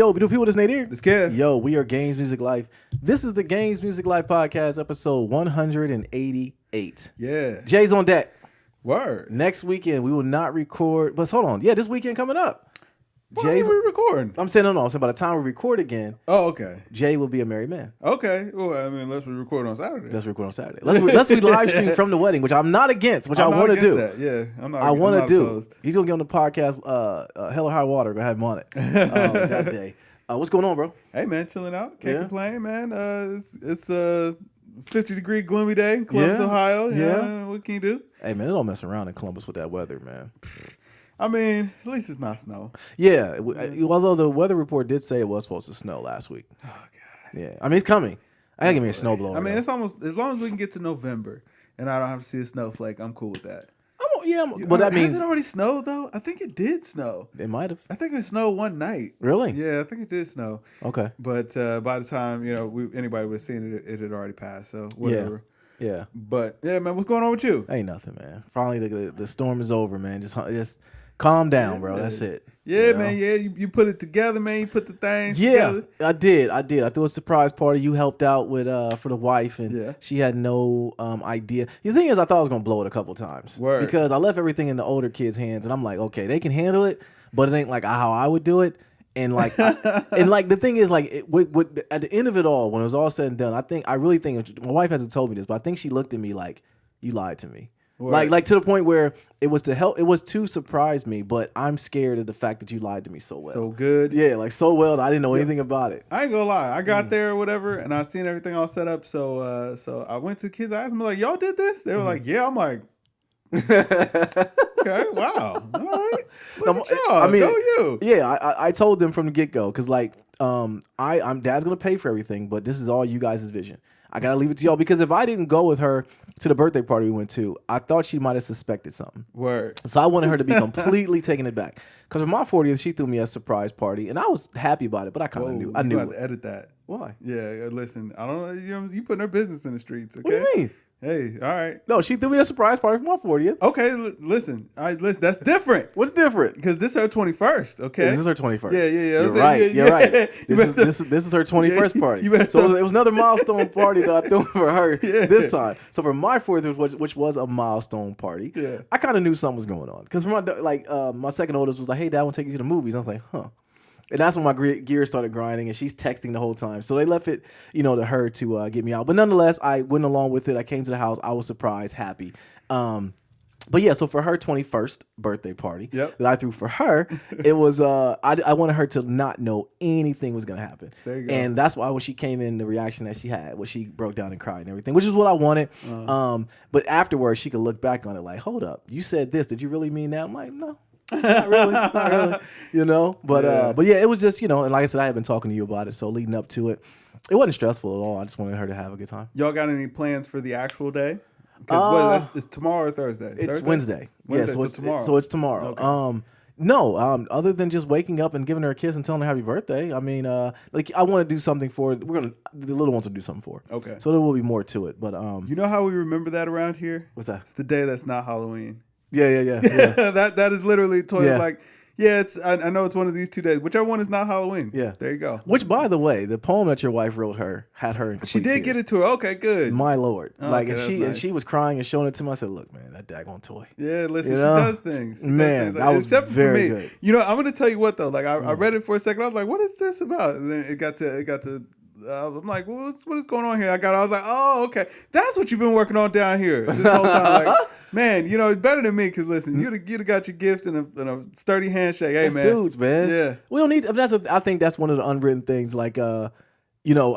Yo, do people this Nadir? It's Kev. Yo, we are Games Music Life. This is the Games Music Life podcast, episode 188. Yeah. Jay's on deck. Word. Next weekend, we will not record. But hold on. Yeah, this weekend coming up. Why are we recording? I'm saying, no. I'm saying by the time we record again, Oh, okay. Jay will be a married man. Okay. Well, I mean, unless we record on Saturday. Let's record on Saturday. Let's we live stream from the wedding, which I'm not against, which I want to do. That. Yeah, I'm not. I want to do. Opposed. He's gonna get on the podcast. Hell or High Water. Gonna have him on it that day. What's going on, bro? Hey, man, chilling out. Can't complain, man. It's a 50-degree gloomy day in Columbus, Ohio. Yeah. What can you do? Hey, man, it don't mess around in Columbus with that weather, man. I mean, at least it's not snow. Yeah, although the weather report did say it was supposed to snow last week. Oh, God. Yeah, I mean, it's coming. I gotta give me a snowblower. I mean, it's almost, as long as we can get to November and I don't have to see a snowflake, I'm cool with that. But that means... Has it already snowed, though? I think it did snow. It might have. I think it snowed one night. Really? Yeah, I think it did snow. Okay. But by the time, anybody would have seen it, it had already passed. So whatever. Yeah. But yeah, man, what's going on with you? Ain't nothing, man. Finally, the storm is over, man. Just calm down, bro. That's it. Yeah, man. Yeah, you put it together, man. You put the things together. I did. I threw a surprise party. You helped out with for the wife, and she had no idea. The thing is, I thought I was gonna blow it a couple times because I left everything in the older kids' hands, and I'm like, okay, they can handle it, but it ain't like how I would do it. And like, the thing is, like, at the end of it all, when it was all said and done, I really think my wife hasn't told me this, but I think she looked at me like, you lied to me. Like to the point where it was to surprise me, but I'm scared of the fact that you lied to me so well. So good. Yeah, like so well that I didn't know anything about it. I ain't gonna lie. I got there or whatever, and I seen everything all set up. So I went to the kids. I asked them, like, y'all did this? They were like, yeah. I'm like, okay, wow. All right. Look at y'all. Go you. Yeah, I told them from the get-go, because like I'm dad's gonna pay for everything, but this is all you guys' vision. I gotta leave it to y'all, because if I didn't go with her to the birthday party we went to, I thought she might have suspected something. Word. So I wanted her to be completely taking it back. Because for my 40th, she threw me a surprise party, and I was happy about it, but I kind of knew. I knew. You have to edit that. Why? Yeah, listen. I don't know. You putting her business in the streets. Okay. What do you mean? Hey, all right. No, she threw me a surprise party for my 40th. Okay, listen. Listen. That's different. What's different? Because this is her 21st. Okay. This is her 21st. Yeah. You're right. You're right. This is her 21st party. So it was another milestone party that I threw for her this time. So for my 40th, which was a milestone party, I kind of knew something was going on. Because my second oldest was like, "Hey, Dad, I want to take you to the movies." I was like, "Huh." And that's when my gears started grinding, and she's texting the whole time. So they left it, to her to get me out. But nonetheless, I went along with it. I came to the house. I was surprised, happy. But yeah, so for her 21st birthday party that I threw for her, it was I wanted her to not know anything was gonna happen. There you go. And that's why when she came in, the reaction that she had, when she broke down and cried and everything, which is what I wanted. But afterwards, she could look back on it like, hold up, you said this. Did you really mean that? I'm like, no. not really, but yeah, it was just, and like I said, I have been talking to you about it, so leading up to it, it wasn't stressful at all. I just wanted her to have a good time. Y'all got any plans for the actual day? Because it's tomorrow or Thursday? It's Wednesday. Yeah, so it's tomorrow. So it's tomorrow. Okay. No, other than just waking up and giving her a kiss and telling her happy birthday. I mean, I want to do something for the little ones will do something for her. Okay. So there will be more to it, but you know how we remember that around here? What's that? It's the day that's not Halloween. Yeah. that is literally like, it's I know it's one of these 2 days. Whichever one is not Halloween. Yeah. There you go. Which, by the way, the poem that your wife wrote had her in complete She did tears. get it to her. Okay, good. My Lord. Okay, and she was crying and showing it to me. I said, look, man, that daggone toy. Yeah, listen, she does things. That was except very for me. good. I'm going to tell you what, though. Like, I read it for a second. I was like, what is this about? And then it got to I'm like, well, what is going on here? I was like, oh, okay. That's what you've been working on down here this whole time. Like, man, it's better than me, because listen, you'd have got your gift and a sturdy handshake. Hey, that's man. Dudes, man. Yeah. We don't need, I think that's one of the unwritten things. Like, I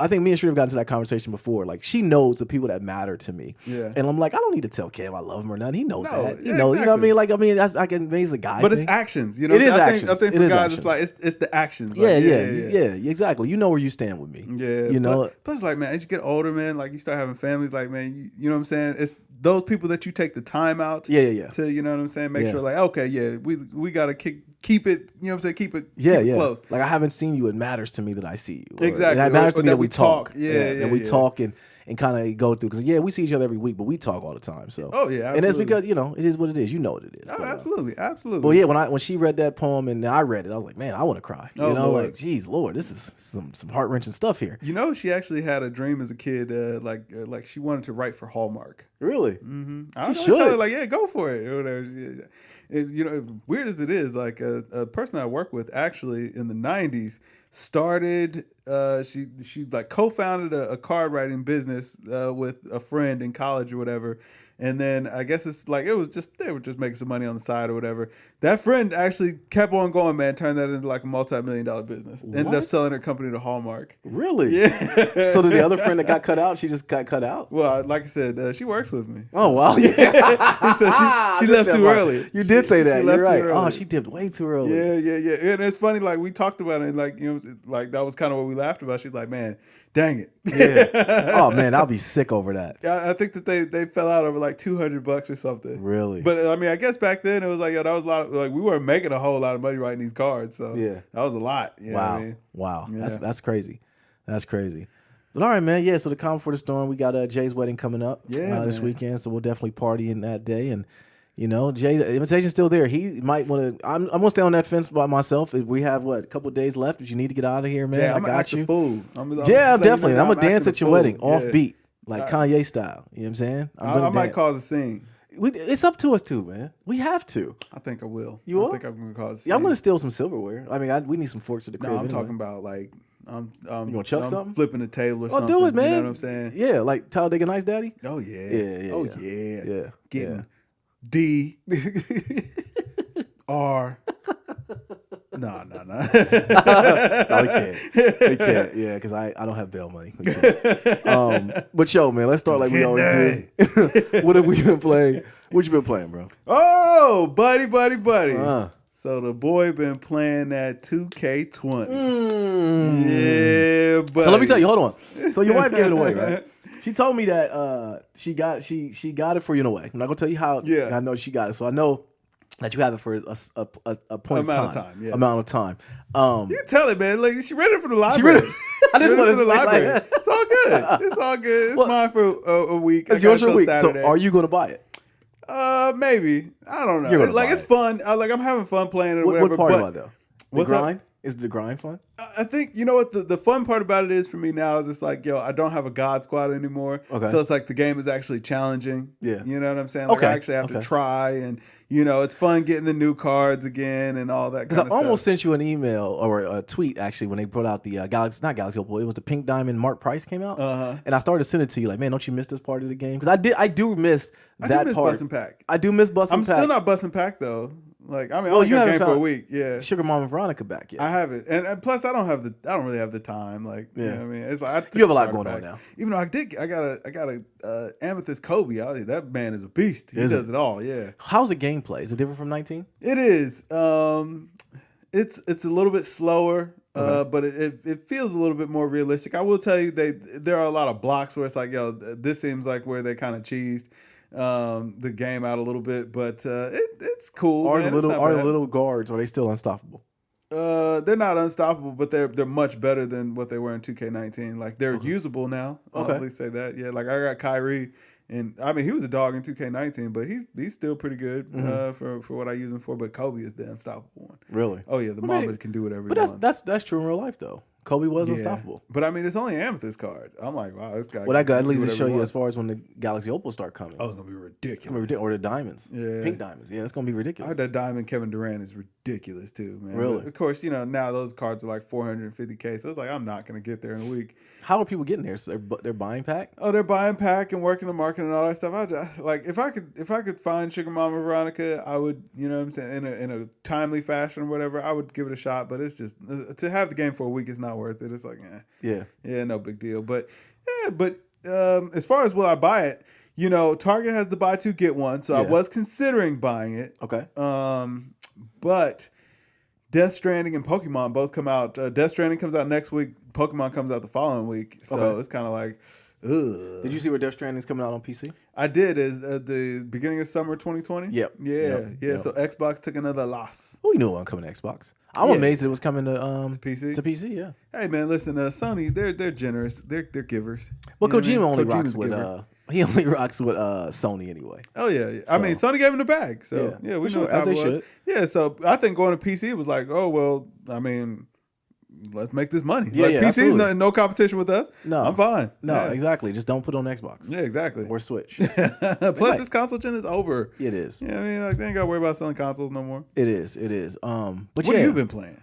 think me and Sheree have gotten to that conversation before. Like, she knows the people that matter to me. Yeah. And I'm like, I don't need to tell Kev I love him or nothing. He knows that. He knows. Exactly. You know what I mean? Like, that's, I can raise a guy. But thing. it's actions. It is actions. I think for guys, it's like, it's the actions. Like, yeah, exactly. You know where you stand with me. Yeah. Plus, like, man, as you get older, man, like, you start having families, like, man, you know what I'm saying? It's those people that you take the time out to, you know what I'm saying? Make sure, like, okay, we got to keep it, you know what I'm saying? Keep it close. Like, I haven't seen you. It matters to me that I see you. Exactly. It matters to me that we talk. Yeah, we talk. and kind of go through, because we see each other every week, but we talk all the time. So absolutely. And it's because it is what it is. You know what it is. Oh, but, absolutely. But yeah, when she read that poem and I read it, I was like, man, I want to cry. Lord. Like, geez, Lord, this is some heart wrenching stuff here. She actually had a dream as a kid, like she wanted to write for Hallmark. Really? Mm-hmm. She should. Tell her, like, go for it or whatever. Weird as it is, like a person I work with actually in the 90s started. She like co-founded a card writing business with a friend in college or whatever. And then I guess it's like they were just making some money on the side or whatever. That friend actually kept on going, man. Turned that into like a multi-million-dollar business. What? Ended up selling her company to Hallmark. Really? Yeah. So did the other friend that got cut out? She just got cut out? Well, like I said, she works with me. So. Oh wow! Yeah. So she left too early. You did say that. You're right. Oh, she dipped way too early. Yeah. And it's funny. Like we talked about it, and like like that was kind of what we laughed about. She's like, man, dang it. Yeah. Oh man, I'll be sick over that. I think that they fell out over like $200 or something. Really? But I mean, I guess back then it was like, that was a lot. Like we weren't making a whole lot of money writing these cards, so that was a lot. You know what I mean? Wow. Yeah. That's crazy. That's crazy. But all right, man. Yeah. So the Calm Before the Storm, we got Jay's wedding coming up this weekend, so we'll definitely party in that day. And Jay, the invitation's still there. He might want to. I'm gonna stay on that fence by myself. We have a couple days left. If you need to get out of here, man, Jay, I got you. Fool. Definitely. I'm gonna dance at your wedding, off beat, like Kanye style. You know what I'm saying? I might cause a scene. It's up to us too, man. We have to. I think I will. You will? I think I'm gonna cause a scene. Yeah, I'm gonna steal some silverware. I mean, we need some forks at the crib. No, I'm talking about like you gonna chuck something? Flipping the table or something. Do it, man. You know what I'm saying? Yeah, like Talladega Nights, Daddy. Oh yeah. Yeah. Getting D R. No. No, we can't. Yeah, because I don't have bail money. But man, let's start like we always do. What have we been playing? What you been playing, bro? Oh, buddy. So the boy been playing that 2K20. Yeah, buddy. So let me tell you. Hold on. So your wife gave it away, right? She told me that she got it for you in a way. I'm not gonna tell you how. Yeah. I know she got it, so I know that you have it for a point amount of time. Amount of time. You can tell it, man. Like she read it from the library. I didn't want to the library. Like it's all good. It's all good. It's mine for a week. It's yours for a week. Saturday. So are you gonna buy it? Maybe. I don't know. It's fun. I'm having fun playing it. Or whatever. What part of it though? The What's grind? Is the grind fun? I think, you know what, the fun part about it is for me now is it's like, I don't have a God squad anymore. Okay. So it's like the game is actually challenging. Yeah. You know what I'm saying? Like I actually have to try, and, it's fun getting the new cards again and all that kind of stuff. Because I almost sent you an email or a tweet, actually, when they put out the not Galaxy Opal, it was the Pink Diamond Mark Price came out. And I started to send it to you like, man, don't you miss this part of the game? Because I do miss that part. Bussin' Pack. I do miss Bussin' Pack. I'm still not Bussin' Pack, though. Like, I mean, I only got game for a week. Yeah, Sugar Mama Veronica back yet. I haven't, and plus I don't really have the time. Like, you know what I mean, it's like you have a lot going on now. Even though I got a Amethyst Kobe. That man is a beast. He does it all. Yeah. How's the gameplay? Is it different from 19? It is. It's a little bit slower. But it feels a little bit more realistic. I will tell you, there are a lot of blocks where it's like, this seems like where they kind of cheesed the game out a little bit, but it's cool. Are the little guards, are they still unstoppable? They're not unstoppable, but they're much better than what they were in 2K19. Like they're usable now. I'll at least say that. Yeah, like I got Kyrie, and I mean he was a dog in 2K19, but he's still pretty good for what I use him for. But Kobe is the unstoppable one. Really? Oh yeah, Mamba can do whatever. But that's true in real life though. Kobe was unstoppable. But I mean, it's only an Amethyst card. I'm like, wow, this guy. Well, that got at least to show you as far as when the Galaxy Opals start coming. Oh, it's gonna be ridiculous. Or the diamonds. Yeah. Pink diamonds. Yeah, it's gonna be ridiculous. That diamond Kevin Durant is ridiculous too, man. Really? But of course, now those cards are like $450K. So it's like I'm not gonna get there in a week. How are people getting there? So they're buying pack? Oh, they're buying pack and working the market and all that stuff. If I could find Sugar Mama Veronica, I would, you know what I'm saying, in a timely fashion or whatever, I would give it a shot. But it's just to have the game for a week is not worth it. It's like, yeah, no big deal. But as far as will I buy it, Target has the buy two get one, so I was considering buying it. Okay. But Death Stranding and Pokemon both come out. Death Stranding comes out next week. Pokemon comes out the following week. So it's kind of like, ugh. Did you see where Death Stranding is coming out on PC? I did. Is at the beginning of summer 2020. Yep. Yeah. So Xbox took another loss. We knew it wasn't coming to Xbox. I'm amazed it was coming to PC. To PC, yeah. Hey man, listen, Sony, they're generous. They're givers. Well, Kojima only rocks with he only rocks with Sony anyway. Oh yeah. I mean, Sony gave him the bag, so yeah, we know what time it was. Should. Yeah, so I think going to PC, it was like, oh well, I mean, let's make this money. Yeah, like, PC, no competition with us. No, I'm fine. No, exactly. Just don't put it on Xbox. Yeah, exactly. Or Switch. Plus, this console gen is over. It is. Yeah, I mean, like, they ain't got to worry about selling consoles no more. It is. But what have you been playing?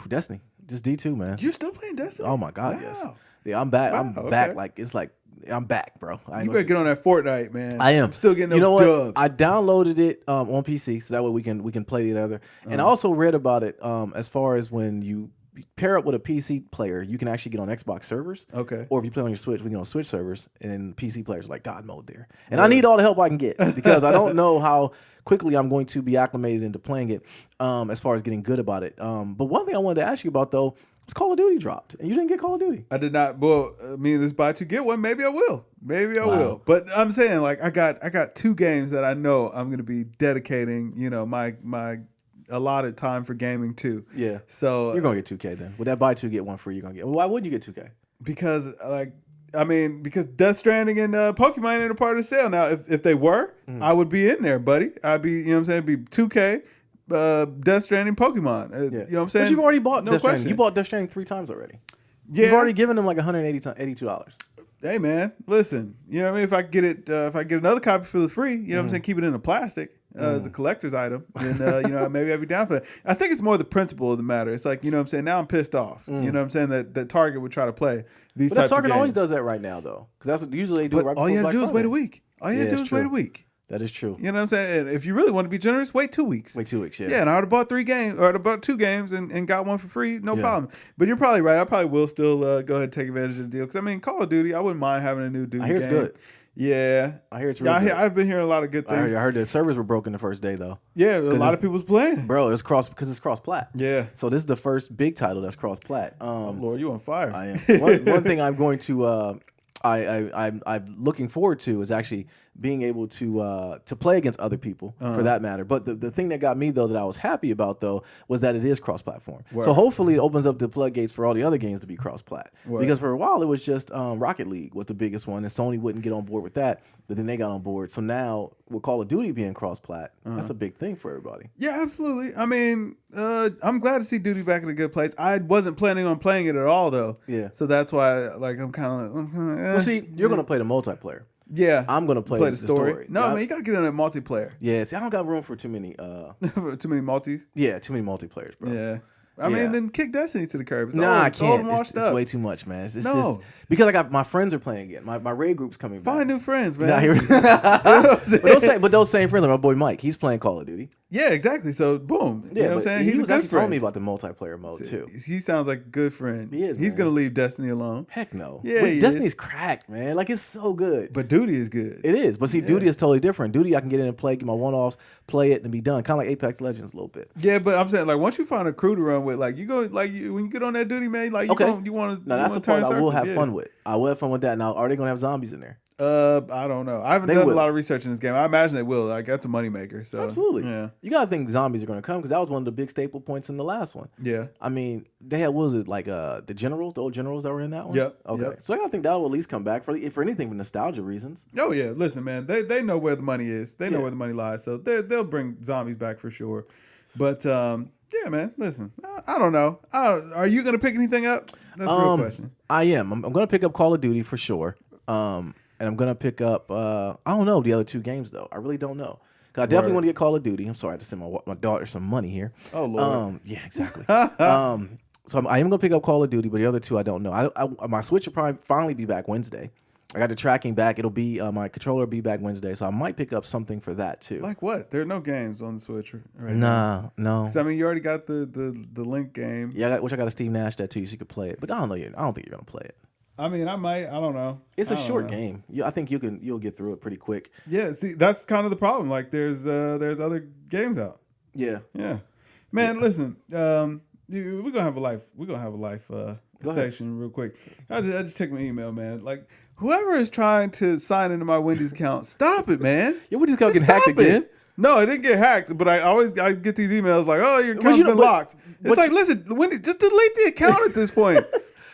Destiny. Just D2, man. You're still playing Destiny? Oh my God, wow. yes. Yeah, I'm back. Wow, I'm back. Like it's like I'm back, bro. You better get on that Fortnite, man. I am. I'm still getting those dubs. I downloaded it on PC so that way we can play together. And I also read about it as far as when you pair up with a PC player, you can actually get on Xbox servers. Okay. Or if you play on your Switch, we can get on Switch servers, and PC players are like God mode there. And I need all the help I can get because I don't know how quickly I'm going to be acclimated into playing it as far as getting good about it. But one thing I wanted to ask you about though was Call of Duty dropped, and you didn't get Call of Duty. I did not. Well, I mean, this buy two get one. Maybe I will. Maybe I will. But I'm saying, like, I got 2 games that I know I'm going to be dedicating, my allotted time for gaming to. Yeah. So you're gonna get 2K then. With that buy 2 get 1 free, you're gonna get. Well, why wouldn't you get 2K? Because because Death Stranding and Pokemon ain't a part of the sale. Now, if they were, I would be in there, buddy. I'd be, you know what I'm saying? It'd be 2K, Death Stranding, Pokemon. You know what I'm saying? But you've already bought no Death question. Stranding. You bought Death Stranding 3 times already. Yeah. You've already given them like $182. Hey man, listen. You know what I mean? If I get it, if I get another copy for the free, you know what I'm saying? Keep it in a plastic. As a collector's item, and maybe I'd be down for that. I think it's more the principle of the matter. It's like, you know what I'm saying, now I'm pissed off. You know what I'm saying, that Target would try to play these types of games. But Target always does that right now though, because that's usually they do. Right all you have to do is wait a week. That is true. You know what I'm saying? And if you really want to be generous, wait 2 weeks. Wait 2 weeks, yeah. Yeah, and I would have bought 3 games, or I'd have bought 2 games and got one for free, no problem. But you're probably right. I probably will still go ahead and take advantage of the deal. Because, I mean, Call of Duty, I wouldn't mind having a new Duty game. I hear it's good. Yeah. I hear it's really good. I've been hearing a lot of good things. I heard the servers were broken the first day, though. Yeah, a lot of people's playing. Bro, it's cross-plat. Yeah. So this is the first big title that's cross-plat. Oh, Lord, you on fire. I am. One thing I'm going to... I'm looking forward to is actually being able to play against other people for that matter. But the thing that got me though that I was happy about though was that it is cross-platform. Word. So hopefully it opens up the floodgates for all the other games to be cross-plat. Word. Because for a while it was just Rocket League was the biggest one, and Sony wouldn't get on board with that. But then they got on board. So now with Call of Duty being cross-plat, that's a big thing for everybody. Yeah, absolutely. I mean, I'm glad to see Duty back in a good place. I wasn't planning on playing it at all though. Yeah. So that's why I'm kind of well, see, you're gonna play the multiplayer. Yeah, I'm gonna play the story. No, man, you gotta get on that multiplayer. Yeah, see, I don't got room for too many. Too many multis. Yeah, too many multiplayers, bro. Yeah. I mean, then kick Destiny to the curb. I can't. It's way too much, man. It's just because I got my friends are playing again. My raid group's coming back. Find new friends, man. But those same friends, like my boy Mike, he's playing Call of Duty. Yeah, exactly. So boom. Yeah, you know what I'm saying? He's a good friend. Telling me about the multiplayer mode too. He sounds like a good friend. He is. He's gonna leave Destiny alone. Heck no. Yeah, Destiny's cracked, man. Like it's so good. But Duty is good. It is. But see, Duty is totally different. Duty, I can get in and play, get my one-offs, play it, and be done. Kind of like Apex Legends a little bit. Yeah, but I'm saying like once you find a crew to run with, like you go like when you get on that Duty, man, like you want to. Now that's the part I will have fun with. I will have fun with that. Now, are they gonna have zombies in there? I don't know. I haven't done a lot of research in this game. I imagine they will. Like that's a moneymaker. So absolutely. Yeah. You gotta think zombies are gonna come because that was one of the big staple points in the last one. Yeah. I mean, they had what was it like the old generals that were in that one? Yep. Okay. Yep. So I gotta think that will at least come back for anything for nostalgia reasons. Oh yeah. Listen, man, they know where the money is. They know where the money lies. So they'll bring zombies back for sure. But yeah, man. Listen, I don't know. Are you gonna pick anything up? That's a real question. I am. I'm gonna pick up Call of Duty for sure. And I'm gonna pick up. I don't know the other 2 games though. I really don't know. Cause I definitely want to get Call of Duty. I'm sorry, I had to send my daughter some money here. Oh Lord. Yeah, exactly. So I am gonna pick up Call of Duty, but the other 2 I don't know. My Switch will probably finally be back Wednesday. I got the tracking back. It'll be my controller will be back Wednesday, so I might pick up something for that too. Like what? There are no games on the Switch right now. No. I mean, you already got the Link game. Yeah, I got a Steve Nash that too, so you could play it. But I don't know. I don't think you're gonna play it. I mean, I might. I don't know. It's a short game. I think you'll get through it pretty quick. Yeah. See, that's kind of the problem. Like, there's other games out. Yeah. Yeah. Man, listen. We're gonna have a life. We're gonna have a life section real quick. I just checked my email, man. Like, whoever is trying to sign into my Wendy's account, stop it, man. Your Wendy's account getting hacked again. No, it didn't get hacked, but I get these emails like, oh, your account's been locked. It's like, listen, just delete the account at this point.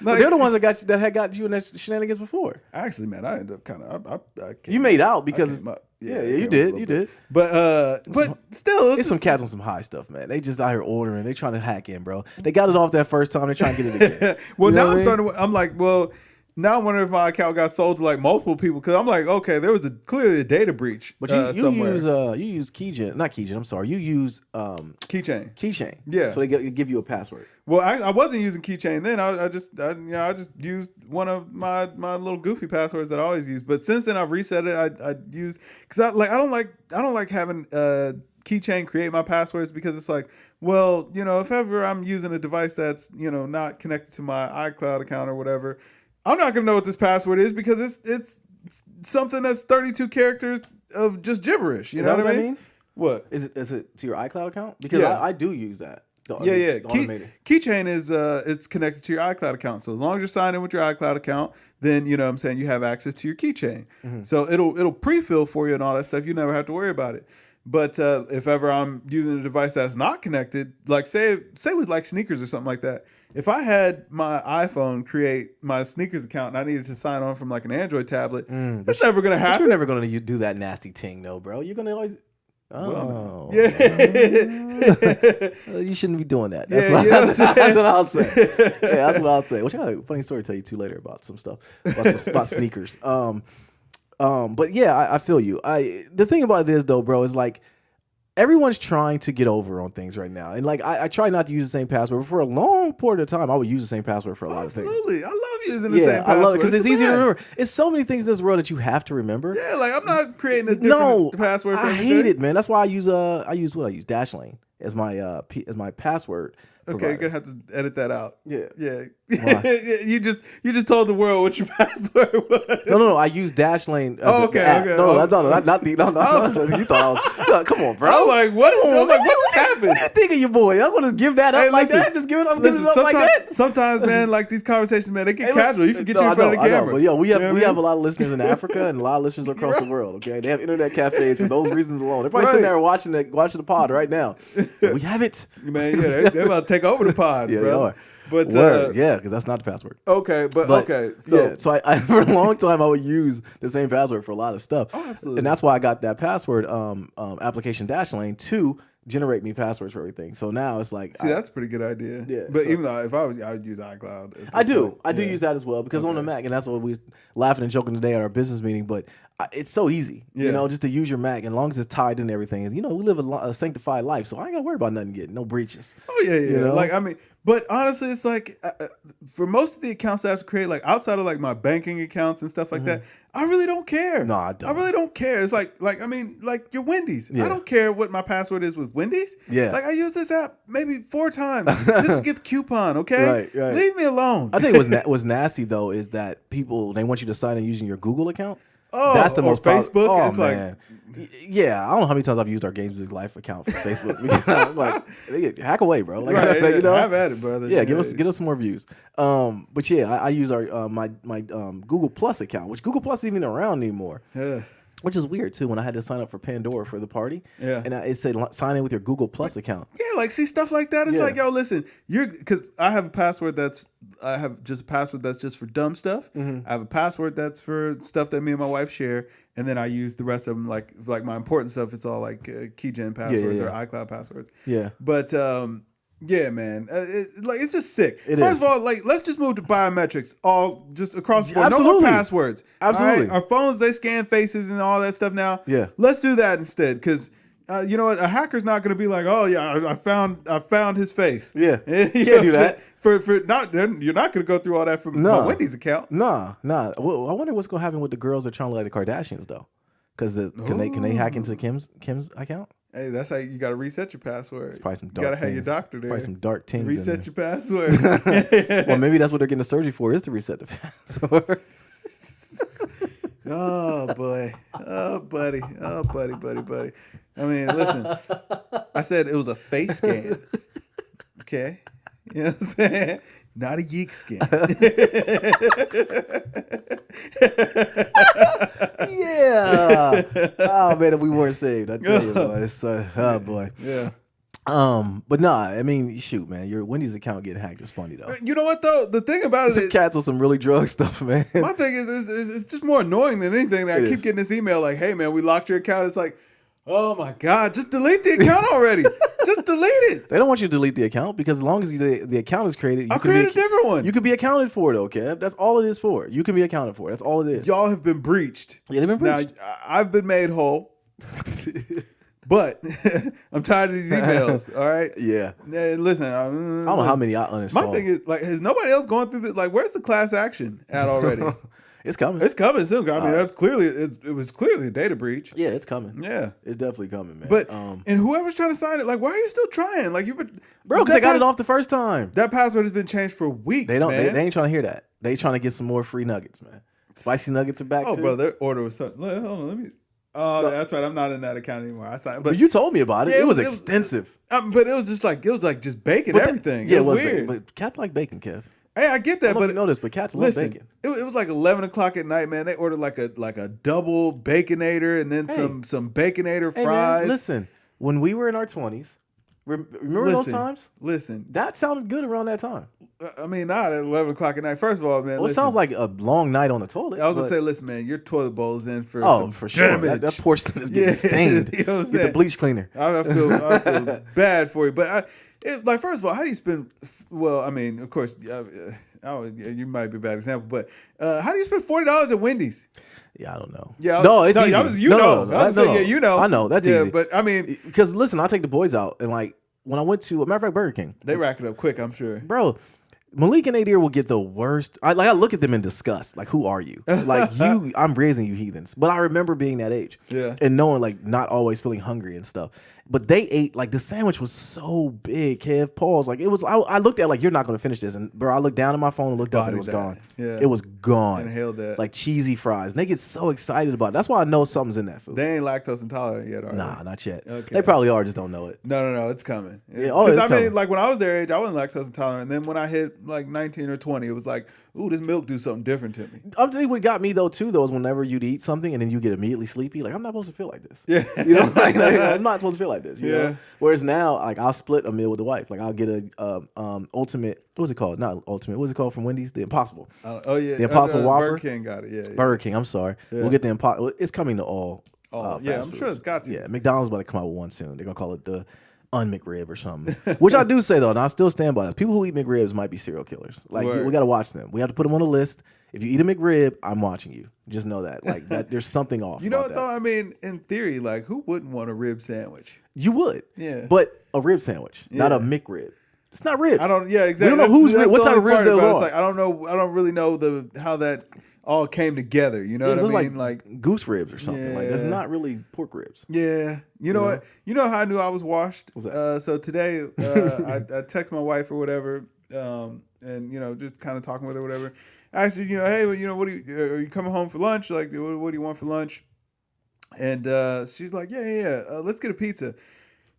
Like, they're the ones that had got you in that shenanigans before. Actually, man, I ended up kind of. You made out because you did. But still, it's some cats on some high stuff, man. They just out here ordering. They trying to hack in, bro. They got it off that first time. They trying to get it again. Well, now I'm like, well. Now I'm wondering if my account got sold to like multiple people because I'm like, okay, there was clearly a data breach. But you use not Keygen. I'm sorry, you use Keychain. Keychain. Yeah. So they give you a password. Well, I wasn't using Keychain then. I just used one of my little goofy passwords that I always use. But since then I've reset it. I use because I don't like having Keychain create my passwords because it's like, well, if ever I'm using a device that's not connected to my iCloud account or whatever. I'm not gonna know what this password is because it's something that's 32 characters of just gibberish. You know what I mean? That means? What is it to your iCloud account? Because I do use that. Keychain is it's connected to your iCloud account. So as long as you're signed in with your iCloud account, then you have access to your Keychain. Mm-hmm. So it'll pre-fill for you and all that stuff. You never have to worry about it. But if ever I'm using a device that's not connected, like say it was like sneakers or something like that. If I had my iPhone create my sneakers account and I needed to sign on from like an Android tablet, that's never going to happen. You're never going to do that nasty thing though, bro. You're going to always... Oh. Yeah. You shouldn't be doing that. That's what I'll say. Yeah, that's what I'll say. Which I got a funny story to tell you too later about some stuff. About sneakers. But yeah, I feel you. The thing about it is though, bro, is like everyone's trying to get over on things right now. And like I try not to use the same password. But for a long period of time, I would use the same password for a lot of things. Absolutely. I love using the same password. I love it because it's easy to remember. It's so many things in this world that you have to remember. Yeah, like I'm not creating a different password for everything. I hate it, man. That's why I use Dashlane as my password. Okay, you're gonna have to edit that out. Yeah. You just told the world what your password was. No. I use Dashlane. Okay. No. You thought, come on, bro. I'm like, what just happened? What do you think of your boy? I'm gonna give that up like that. Just give it up. Like that. Sometimes, man, like these conversations, man, they get casual. You forget you're in front of the camera. But yo, we have a lot of listeners in Africa and a lot of listeners across the world. Okay, they have internet cafes for those reasons alone. They're probably sitting there watching the pod right now. We have it, man. Yeah, they're about to take over the pod, yeah, bro. They are. But because that's not the password. Okay, but okay. So I for a long time I would use the same password for a lot of stuff. Oh, absolutely. And that's why I got that password application Dashlane to generate me passwords for everything. So now it's like, that's a pretty good idea. Yeah. But even though I would use iCloud. I do use that as well because on the Mac, and that's what we was laughing and joking today at our business meeting. But it's so easy, just to use your Mac, and as long as it's tied in everything. We live a sanctified life, so I ain't gotta worry about nothing getting no breaches. Oh yeah. Like I mean, but honestly, it's like for most of the accounts I have to create, like outside of like my banking accounts and stuff like that, I really don't care. No, I don't. I really don't care. It's like I mean, like your Wendy's. I don't care what my password is with Wendy's. Yeah. Like I use this app maybe 4 times just to get the coupon. Okay. Right. Leave me alone. I think what's nasty though is that they want you to sign in using your Google account. Oh, that's the most Facebook. Oh, it's man. Yeah, I don't know how many times I've used our GamesMusicLyfe account for Facebook. Like, hack away, bro. Like, I've had it, brother. Yeah, get us some more views. But yeah, I use our my Google Plus account, which Google Plus isn't even around anymore. Yeah. Which is weird too. When I had to sign up for Pandora for the party, and it said sign in with your Google Plus account. Yeah, like see stuff like that. It's like, yo, listen, because I have a password that's just for dumb stuff. I have a password that's for stuff that me and my wife share, and then I use the rest of them like my important stuff. It's all like Keygen passwords or iCloud passwords. Yeah, but yeah, man, it's just sick. First of all, like let's just move to biometrics, all just across the board. Absolutely. No more passwords. Absolutely, right? Our phones, they scan faces and all that stuff now. Yeah, let's do that instead, because you know what? A hacker's not going to be like, oh yeah, I found his face. Yeah, you can't do that. You're not going to go through all that from my Wendy's account. Nah. Well, I wonder what's going to happen with the girls that are trying to like the Kardashians though, because can they hack into Kim's account? Hey, that's how you got to reset your password. It's probably some dark you got to have your doctor there. Probably some dark things. Reset your password. Well, maybe that's what they're getting the surgery for, is to reset the password. Oh boy. Oh buddy. I mean, listen. I said it was a face scan. Okay. You know what I'm saying? Not a yeek scan. Yeah, Yeah. Oh man, if we weren't saved, I tell you, boy. It's, oh boy. Yeah. But nah, I mean, shoot, man, your Wendy's account getting hacked is funny though. You know what though? The thing about some cats with some really drug stuff, man. My thing is it's just more annoying than anything. That I keep getting this email like, "Hey, man, we locked your account." It's like, oh my god, just delete the account already. Just delete it. They don't want you to delete the account because as long as the account is created, I'll create a different one. You can be accounted for, though, Kev. That's all it is for. You can be accounted for. That's all it is. Y'all have been breached. Yeah, they've been breached. Now, I've been made whole. But I'm tired of these emails. All right. Yeah. Listen, I don't know how many I uninstalled. My thing is like, has nobody else gone through this? Like, where's the class action at already? It's coming. It's coming soon. I mean, that's clearly it was clearly a data breach. Yeah, it's coming. Yeah, it's definitely coming, man. But and whoever's trying to sign it, like, why are you still trying? Like, you've been because they got it off the first time. That password has been changed for weeks. They don't. Man. They ain't trying to hear that. They trying to get some more free nuggets, man. Spicy nuggets are back. Oh, too. bro, their order was so. Hold on, let me. Oh, no. That's right. I'm not in that account anymore. I signed, but you told me about it. Yeah, it was extensive. But it was just bacon everything. Yeah, it was weird. Bacon, but cats like bacon, Kev. Hey, I get that, but you know this, but cats love bacon. It was like 11 o'clock at night, man. They ordered like a double baconator and then some baconator fries. Man, listen, when we were in our 20s, remember those times? Listen, that sounded good around that time. I mean, not at 11 o'clock at night. First of all, man. Well, it sounds like a long night on the toilet. I was gonna say, listen, man, your toilet bowl is in for for sure. That porcelain is getting stained. You know what I'm saying? Get the bleach cleaner. I feel bad for you, but like, first of all, how do you spend? Well, I mean, of course, you might be a bad example, but how do you spend $40 at Wendy's? Yeah, I don't know. Yeah, it's easy. I was saying, yeah, you know. I know that's easy. But I mean, because listen, I take the boys out, and like when I went to a matter of fact, Burger King, they rack it up quick. I'm sure, bro. Malik and Nadir will get the worst. I look at them in disgust. Like, who are you? Like, I'm raising you heathens. But I remember being that age. Yeah. And knowing, like, not always feeling hungry and stuff. But they ate, like, the sandwich was so big, Kev. Pause. Like, it was, I looked at, like, you're not going to finish this. And, bro, I looked down at my phone and looked up and it was gone. Yeah. It was gone. Inhaled that. Like, cheesy fries. And they get so excited about it. That's why I know something's in that food. They ain't lactose intolerant yet, are they? Nah, not yet. Okay. They probably are, just don't know it. No, it's coming. Yeah, because I mean, like, when I was their age, I wasn't lactose intolerant. And then when I hit, like, 19 or 20, it was like, ooh, this milk do something different to me. I'm telling you what got me though too though is whenever you'd eat something and then you get immediately sleepy. Like, I'm not supposed to feel like this. Yeah. You know, like I'm not supposed to feel like this. You know? Whereas now, like, I'll split a meal with the wife. Like, I'll get a ultimate. What's it called? Not ultimate. What's it called from Wendy's? The Impossible. Oh yeah, the Impossible Whopper. Burger King got it. Yeah. Burger King. I'm sorry. Yeah. We'll get the Impossible. It's coming to all. Yeah, I'm sure it's got to. Yeah, McDonald's about to come out with one soon. They're gonna call it the McRib or something. Which I do say though, and I still stand by this. People who eat McRibs might be serial killers. Like, we got to watch them. We have to put them on a list. If you eat a McRib, I'm watching you. Just know that. Like, that there's something off. You know what though? I mean, in theory, like, who wouldn't want a rib sandwich? You would. Yeah. But a rib sandwich, not a McRib. It's not ribs. I don't. Yeah, exactly. We don't know who's what type of ribs those are. It's like, I don't know. I don't really know how that all came together. You know what I mean? Like goose ribs or something. Yeah. Like, it's not really pork ribs. Yeah. You know what? You know how I knew I was washed? What's that? So today, I text my wife or whatever, and just kind of talking with her, or whatever. I asked her, hey, what are you coming home for lunch? Like, what do you want for lunch? And she's like, yeah. Let's get a pizza.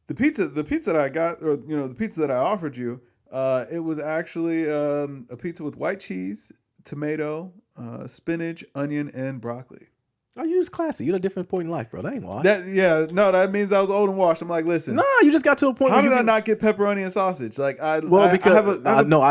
The pizza that I got, or the pizza that I offered you, it was actually a pizza with white cheese, tomato, spinach, onion, and broccoli. Oh, you're just classy. You're at a different point in life, bro. That ain't washed. That means I was old and washed. I'm like, listen. Nah, you just got to a point. How did I not get pepperoni and sausage? Like, I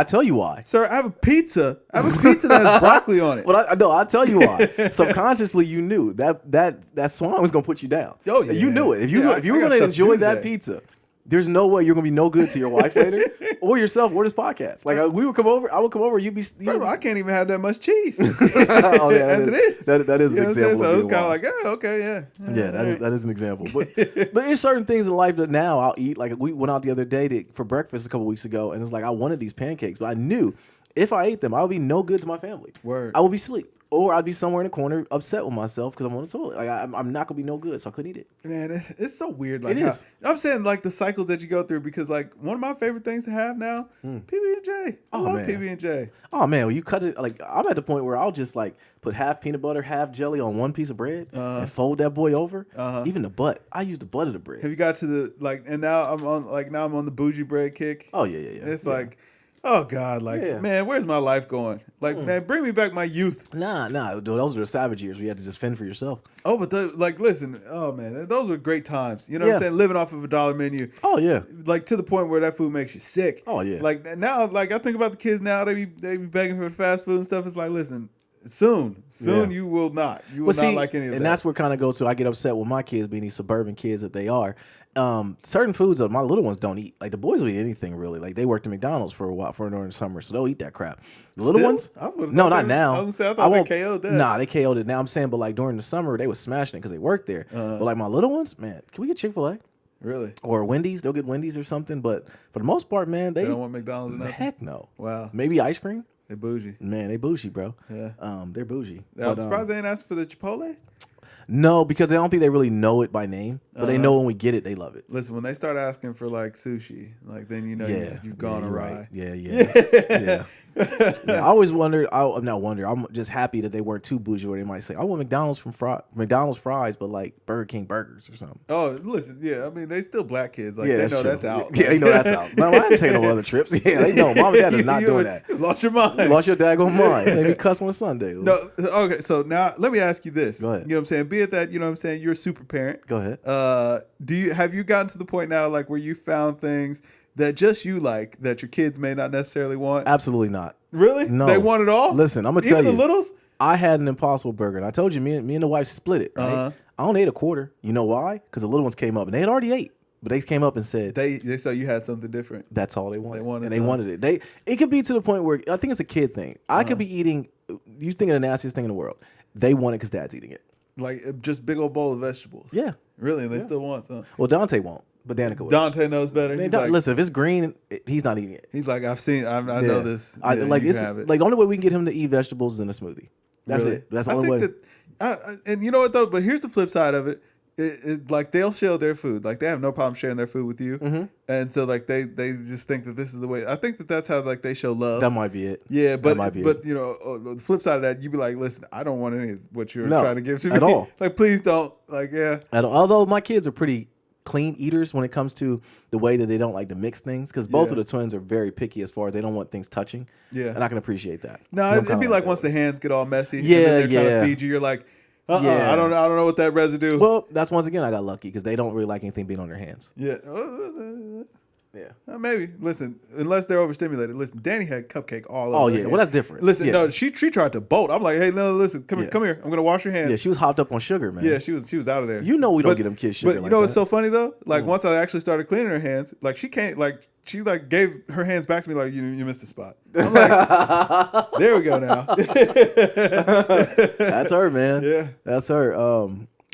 tell you why. Sir, I have a pizza. I have a pizza that has broccoli on it. Well, I'll tell you why. Subconsciously, you knew that swan was gonna put you down. Oh yeah, you knew it. If you were gonna enjoy that pizza, there's no way you're gonna be no good to your wife later or yourself or this podcast. Like, I would come over, you'd be. I can't even have that much cheese. Oh yeah, as it is. That is an example. So it's kind of like, okay, yeah. Yeah, that is an example. But there's certain things in life that now I'll eat. Like, we went out the other day for breakfast a couple weeks ago, and it's like I wanted these pancakes, but I knew if I ate them, I would be no good to my family. Word. I would be asleep. Or I'd be somewhere in a corner upset with myself because I'm on the toilet. Like, I'm not gonna be no good, so I couldn't eat it. Man, it's so weird. Like, it is. I'm saying, like, the cycles that you go through, because, like, one of my favorite things to have now, PB&J. I love PB&J. Oh man, when you cut it, like, I'm at the point where I'll just like put half peanut butter, half jelly on one piece of bread and fold that boy over. Even the butt, I use the butt of the bread. Have you got to the and now I'm on the bougie bread kick? Oh yeah. It's like, Oh God, like man, where's my life going? Like man, bring me back my youth. Nah, dude, those are the savage years. We had to just fend for yourself. Oh, but listen, oh man, those were great times. You know what I'm saying? Living off of a $1 menu. Oh yeah. Like to the point where that food makes you sick. Oh yeah. Like now, like I think about the kids now, they be begging for fast food and stuff. It's like, listen, soon you will not. You will not like any of that. And that's where kind of goes to I get upset with my kids being these suburban kids that they are. Certain foods that my little ones don't eat. Like the boys will eat anything really. Like they worked at McDonald's for a while during the summer, so they'll eat that crap. The little ones, no, not now. I was gonna say, I thought they KO'd that. Nah, they KO'd it now. I'm saying, but like during the summer, they was smashing it because they worked there. But like my little ones, man, can we get Chick-fil-A? Really? Or Wendy's? They'll get Wendy's or something. But for the most part, man, they don't want McDonald's enough. Heck no. Wow. Maybe ice cream. They bougie. Man, they bougie, bro. Yeah. They're bougie. I'm surprised they ain't asked for the Chipotle. No, because I don't think they really know it by name, but they know when we get it, they love it. Listen, when they start asking for like sushi, like then you know you've gone awry. Right. Yeah. I always wondered. I'm just happy that they weren't too bougie, where they might say, "I want McDonald's fries, but like Burger King burgers or something." Oh, listen, I mean they still black kids. Like they know that's out. Yeah, they know that's out. No, I didn't take no other trips. Yeah, they know. Mom and Dad is not doing that. You lost your mind. You lost your daggone mind. They be cussing on Sunday. No, okay. So now let me ask you this. Go ahead. You know what I'm saying? Be it that you're a super parent. Go ahead. Have you gotten to the point now like where you found things that just you like that your kids may not necessarily want? Absolutely not. Really? No. They want it all? Listen, I'm gonna tell you. Even the littles? I had an Impossible Burger, and I told you, me and the wife split it. Right? I only ate a quarter. You know why? Because the little ones came up, and they had already ate. But they came up and said they saw you had something different. That's all they wanted. They wanted it. It could be to the point where I think it's a kid thing. I could be eating. You think of the nastiest thing in the world. They want it because Dad's eating it. Like just big old bowl of vegetables. Yeah. Really, and they still want some. Well, Dante won't, but Danica will. Dante knows better. Listen, if it's green, he's not eating it. He's like, I know this. Like the only way we can get him to eat vegetables is in a smoothie. That's it. That's the only way. And you know what though? But here's the flip side of it. It like they'll share their food. Like they have no problem sharing their food with you. And so like they just think that this is the way. I think that's how like they show love. That might be it. Yeah, but you know, the flip side of that, you'd be like, listen, I don't want any of what you're trying to give to me at all. Like please don't. Like Although my kids are pretty clean eaters when it comes to the way that they don't like to mix things, because both of the twins are very picky as far as they don't want things touching. Yeah, and I can appreciate that. No, it'd be like once the hands get all messy. Yeah, and then they're trying to feed you. You're like. I don't know what that residue. Well, that's once again I got lucky because they don't really like anything being on their hands. Yeah, maybe. Listen, unless they're overstimulated. Listen, Danny had cupcake all over. Oh yeah, well that's different. Listen, no, she tried to bolt. I'm like, hey, no, listen, come here. I'm gonna wash your hands. Yeah, she was hopped up on sugar, man. Yeah, she was out of there. You know we don't get them kids sugar. But you know what's so funny though? Like once I actually started cleaning her hands, like she can't like. She like gave her hands back to me like you missed a spot. I'm like, there we go now. That's her, man. Yeah, that's her.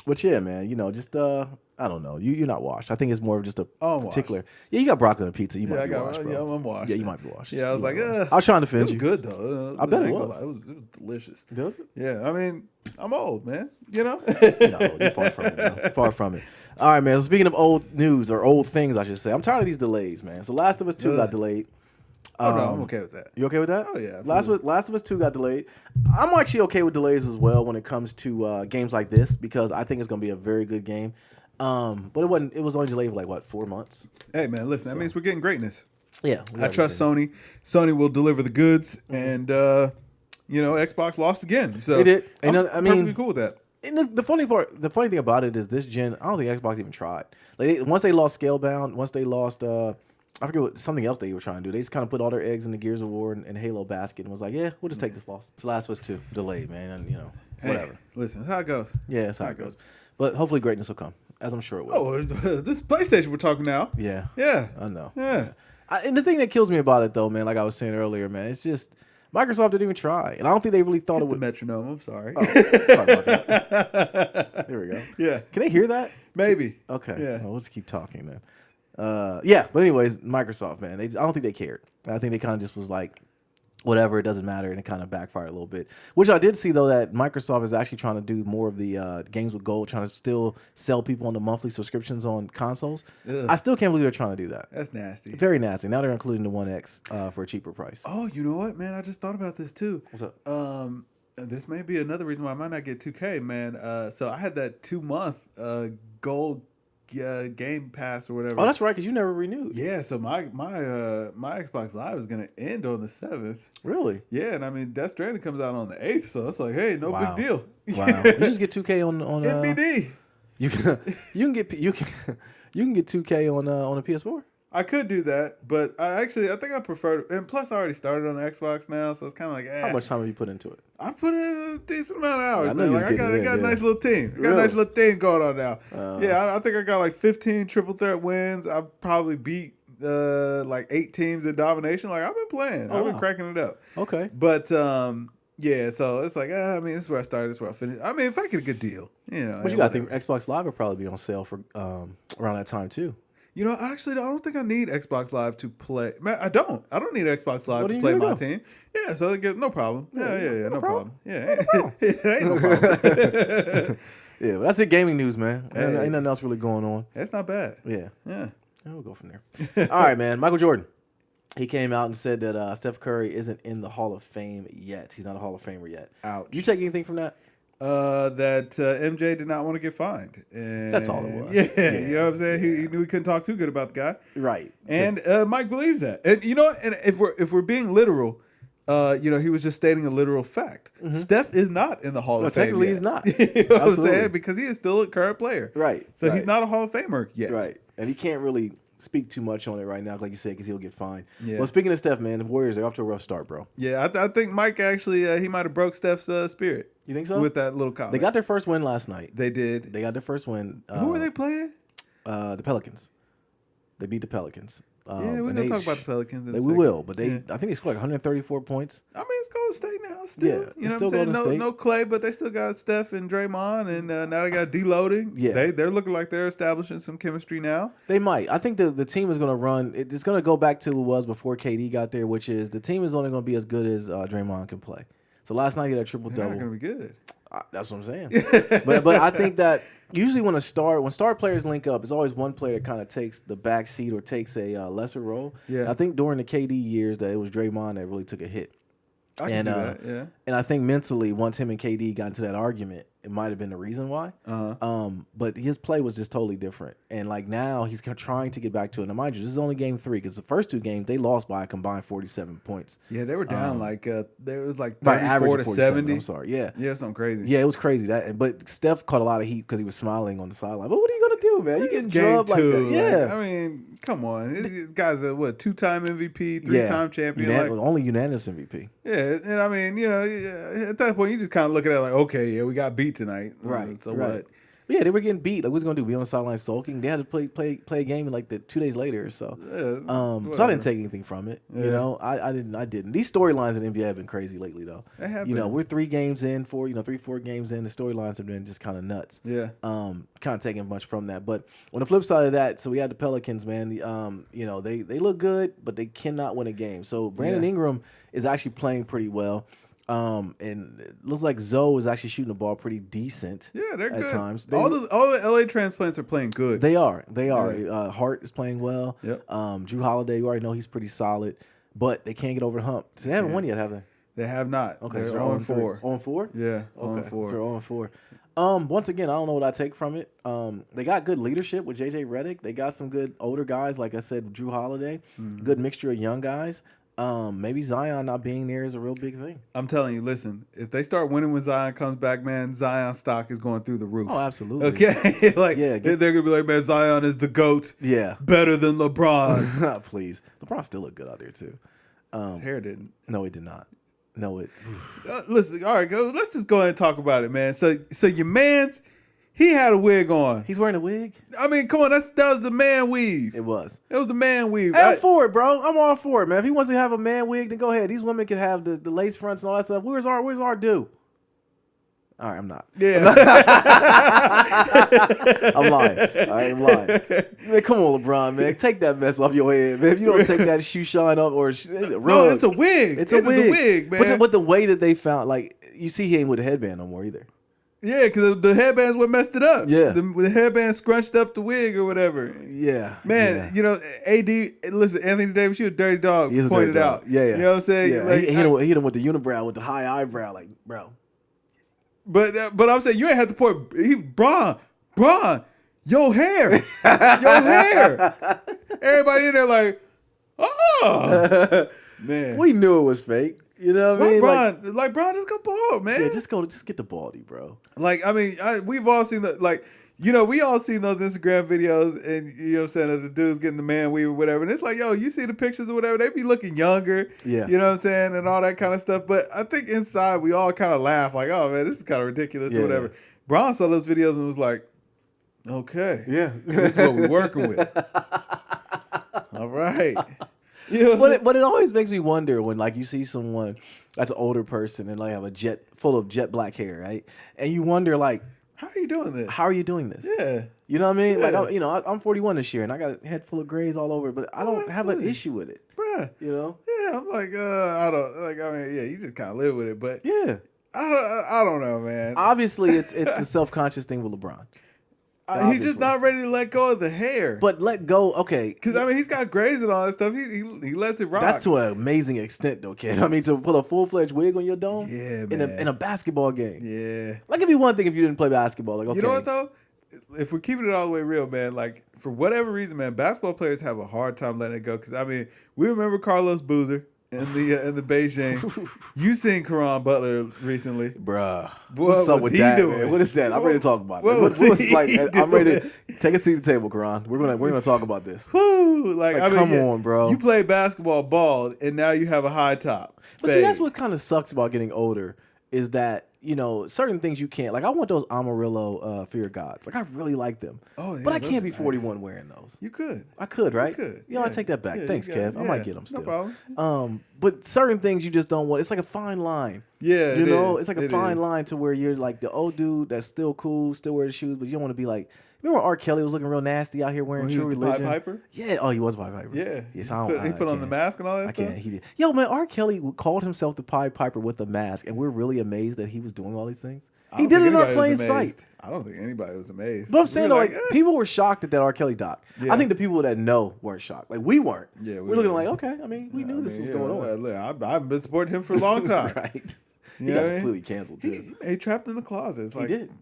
But yeah, man. You know, just I don't know. You're not washed. I think it's more of just a particular. Washed. Yeah, you got broccoli and pizza. You might be washed, bro. Yeah, I'm washed. Yeah, you might be washed. Yeah, I was like, I was trying to defend you. It was good though. I bet it was. It was delicious. Does it? Yeah, I mean, I'm old, man. You know. No, you're far from it. Bro. Far from it. All right, man. So speaking of old news or old things, I should say, I'm tired of these delays, man. So Last of Us 2 got delayed. Oh no, I'm okay with that. You okay with that? Oh yeah. Last of Us 2 got delayed. I'm actually okay with delays as well when it comes to games like this because I think it's gonna be a very good game. But it wasn't. It was only delayed for like what, 4 months. Hey man, listen. That means we're getting greatness. Yeah. I trust Sony. Sony will deliver the goods, and Xbox lost again. So they did. I'm perfectly cool with that. And the funny thing about it is this gen, I don't think Xbox even tried. Like once they lost Scalebound, once they lost, I forget what something else they were trying to do. They just kind of put all their eggs in the Gears of War and Halo basket and was like, yeah, we'll just take this loss. So Last of Us 2 delayed, man, and whatever. Hey, listen, that's how it goes. Yeah, that's how it goes. But hopefully greatness will come, as I'm sure it will. Oh, this PlayStation we're talking now. Yeah. Yeah. I know. Yeah. And the thing that kills me about it though, man, like I was saying earlier, man, it's just. Microsoft didn't even try, and I don't think they really thought it would. Metronome. I'm sorry. Oh, sorry about that. There we go. Yeah. Can they hear that? Maybe. Okay. Yeah. Well, we'll just keep talking then. Yeah. But anyways, Microsoft, man, I don't think they cared. I think they kind of just was like, whatever, it doesn't matter, and it kind of backfired a little bit. Which I did see though that Microsoft is actually trying to do more of the games with gold, trying to still sell people on the monthly subscriptions on consoles. Ugh. I still can't believe they're trying to do that. That's nasty. Very nasty. Now they're including the One X for a cheaper price. Oh, you know what, man? I just thought about this too. What's up? This may be another reason why I might not get 2K, man. So I had that 2-month gold Game Pass or whatever. Oh, that's right, because you never renewed. Yeah, so my Xbox Live is gonna end on the 7th. Really? Yeah, and I mean Death Stranding comes out on the 8th, so it's like, hey, no big deal. Wow. You just get 2K on NBD. You can get 2K on the PS4. I could do that, but I think I prefer. And plus, I already started on the Xbox now, so it's kind of like. How much time have you put into it? I put in a decent amount of hours. I know man. Like I got a nice little team. I got a nice little thing going on now. Yeah, I think I got like 15 triple threat wins. I probably beat like 8 teams in domination. Like I've been playing. I've been cracking it up. Okay, but yeah, so it's like I mean, this is where I started. This is where I finished. I mean, if I get a good deal, you know. But you got to think Xbox Live will probably be on sale for around that time too. You know, actually, I don't think I need Xbox Live to play. Man, I don't need Xbox Live to play my team. Yeah, so no problem. Yeah, no problem. Yeah, ain't no problem. Yeah, well, that's it. Gaming news, man. Ain't nothing else really going on. That's not bad. Yeah. We'll go from there. All right, man. Michael Jordan. He came out and said that Steph Curry isn't in the Hall of Fame yet. He's not a Hall of Famer yet. Ouch. You take anything from that? That MJ did not want to get fined. And that's all it was. Yeah, you know what I'm saying? He knew he couldn't talk too good about the guy. Right. And Mike believes that. And you know what? And if we're being literal, you know, he was just stating a literal fact. Mm-hmm. Steph is not in the Hall of Fame. Technically, he's not. You know what I'm saying? Because he is still a current player. Right. So he's not a Hall of Famer yet. Right. And he can't really speak too much on it right now, like you said, because he'll get fined. Yeah. Well, speaking of Steph, man, the Warriors are off to a rough start, bro. Yeah, I think Mike actually he might have broke Steph's spirit. You think so? With that little comment. They got their first win last night. They did. They got their first win. Who were they playing? The Pelicans. They beat the Pelicans. Yeah, we're gonna talk about the Pelicans. We will, but I think they scored like 134 points. I mean, it's Golden State now. Still, yeah, you know what I'm saying? No Clay, but they still got Steph and Draymond, and now they got deloading. Yeah, they're looking like they're establishing some chemistry now. They might. I think the team is gonna run. It's gonna go back to what it was before KD got there, which is the team is only gonna be as good as Draymond can play. So last night he had a triple double. They're not gonna be good. That's what I'm saying. but I think that usually when star players link up, it's always one player that kind of takes the back seat or takes a lesser role. Yeah. I think during the KD years that it was Draymond that really took a hit. I can see that, yeah. And I think mentally, once him and KD got into that argument, it might have been the reason why. But his play was just totally different. And like now, he's trying to get back to it. Now, mind you, this is only game 3 because the first 2 games they lost by a combined 47 points. Yeah, they were down there was like 34 to 70. I'm sorry. Yeah, something crazy. Yeah, it was crazy. But Steph caught a lot of heat because he was smiling on the sideline. But what are you gonna do, man? You getting drubbed like that? Yeah, I mean, come on, this guy's a 2-time MVP, 3-time champion, only unanimous MVP. Yeah, and I mean, you know, at that point, you just kind of look at it like, okay, yeah, we got beat tonight, right? So what? Yeah, they were getting beat. Like, what's gonna do? Be on the sideline sulking? They had to play a game in like 2 days later. So, so I didn't take anything from it. Yeah. You know, I didn't. These storylines in the NBA have been crazy lately, though. They have. You know, we're 3 games in, 4 games in. The storylines have been just kind of nuts. Yeah. Kind of taking much from that. But on the flip side of that, so we had the Pelicans, man. You know, they look good, but they cannot win a game. So Brandon Ingram is actually playing pretty well. And it looks like Zoe is actually shooting the ball pretty decent. Yeah, they're good at times. All the LA transplants are playing good. They are. Yeah. Hart is playing well. Yep. Drew Holiday, you already know he's pretty solid, but they can't get over the hump. So they haven't won yet, have they? They have not. Okay, they're so 0-4. 0-4? Yeah, 0-4. So 0-4. Once again, I don't know what I take from it. They got good leadership with JJ Redick. They got some good older guys, like I said, Drew Holiday. Mm-hmm. Good mixture of young guys. Maybe Zion not being there is a real big thing. I'm telling you, listen, if they start winning when Zion comes back, man, Zion stock is going through the roof. Oh, absolutely. Okay? They're going to be like, man, Zion is the GOAT. Yeah. Better than LeBron. Please. LeBron still looked good out there, too. His hair didn't. No, it did not. No, it. Listen, all right, let's just go ahead and talk about it, man. So your man's, he had a wig on. He's wearing a wig? I mean, come on, that was the man weave. It was. It was the man weave. I'm for it, bro. I'm all for it, man. If he wants to have a man wig, then go ahead. These women can have the lace fronts and all that stuff. Where's our due? All right, I'm not. Yeah. I'm lying. All right, I'm lying. Man, come on, LeBron, man. Take that mess off your head, man. If you don't take that shoe shine up or it's a rug. No, it's a wig. It's a wig, man. But the way that they found, like, you see he ain't with a headband no more either. Yeah, because the headband's what messed it up. Yeah. The headband scrunched up the wig or whatever. Yeah. Man, you know, listen, Anthony Davis, you a dirty dog, pointed out. Yeah. You know what I'm saying? Yeah. Like, he hit him with the unibrow, with the high eyebrow, like, bro. But I'm saying, you ain't have to point, Braun, your hair, your hair. Everybody in there like, oh, man. We knew it was fake. You know what I mean? Bron, just go bald, man. Yeah, just get the baldy, bro. Like, I mean, we've all seen we all seen those Instagram videos, and you know what I'm saying, of the dudes getting the man weave or whatever. And it's like, yo, you see the pictures or whatever, they be looking younger. Yeah. You know what I'm saying? And all that kind of stuff. But I think inside we all kind of laugh like, oh man, this is kind of ridiculous or whatever. Bron saw those videos and was like, okay. Yeah. This is what we're working with. All right. You know but it always makes me wonder when like you see someone that's an older person and like have a full of jet black hair, right? And you wonder like, how are you doing this? How are you doing this? Yeah. You know what I mean? Yeah. Like, I'm 41 this year and I got a head full of grays all over, but I don't have an issue with it. Bruh. You know? Yeah, I'm like, I don't, like, I mean, yeah, you just kind of live with it, but yeah. I don't know, man. Obviously, it's a self-conscious thing with LeBron. He's just not ready to let go of the hair. But let go, okay. Because, I mean, he's got grays and all that stuff. He lets it rock. That's to an amazing extent, though, kid. I mean, to put a full-fledged wig on your dome in a basketball game. Yeah. Like, it'd be one thing if you didn't play basketball. Like, okay. You know what, though? If we're keeping it all the way real, man, like, for whatever reason, man, basketball players have a hard time letting it go. Because, I mean, we remember Carlos Boozer in the Beijing. You seen Caron Butler recently, bruh? What's up with that, doing? Man? What is that? I'm ready to talk about it. I'm ready to take a seat at the table, Caron. We're gonna talk about this. Woo! Like I mean, come on, bro. You play basketball bald, and now you have a high top. But see, that's what kind of sucks about getting older is that, you know, certain things you can't. Like, I want those Amarillo Fear Gods. Like, I really like them. Oh, yeah, but I can't be 41 wearing those. You could. I could, right? You could. You know, I take that back. Yeah, thanks, Kev. I might get them still. No problem. But certain things you just don't want. It's like a fine line. Yeah, you know, it's like a fine line to where you're like the old dude that's still cool, still wear the shoes, but you don't want to be like. Remember when R. Kelly was looking real nasty out here wearing True Religion? Pied Piper? Yeah. Oh, he was Pied Piper. Yeah. Yes, he put on the mask and all that stuff? I can't. He did. Yo, man, R. Kelly called himself the Pied Piper with a mask, and we're really amazed that he was doing all these things. He did it in our plain sight. I don't think anybody was amazed. But I'm saying, people were shocked at that R. Kelly doc. Yeah. I think the people that know weren't shocked. Like, we weren't. Yeah, we're looking like, okay, I mean, we knew this was going on. I've been supporting him for a long time. Right. He got completely canceled, too. He trapped in the closet. He did.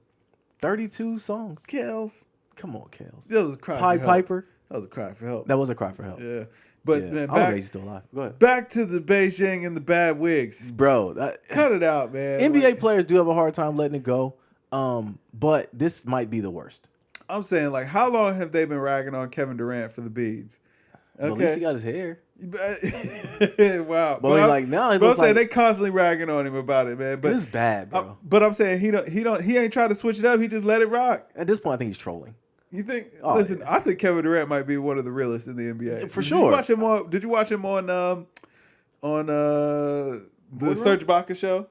32 songs. Kills. Come on, Kales. That was a cry Pied for help. Piper. That was a cry for help. That was a cry for help. Yeah. But man, he's still alive. Go ahead. Back to the Beijing and the bad wigs. Bro. Cut it out, man. NBA players do have a hard time letting it go. But this might be the worst. I'm saying, like, how long have they been ragging on Kevin Durant for the beads? Okay. Well, at least he got his hair. Wow. But now I'm saying they constantly ragging on him about it, man. But it's bad, bro. But I'm saying he ain't trying to switch it up. He just let it rock. At this point, I think he's trolling. You think? Oh, listen, yeah. I think Kevin Durant might be one of the realest in the NBA for sure. Did you watch him on the Serge Ibaka show?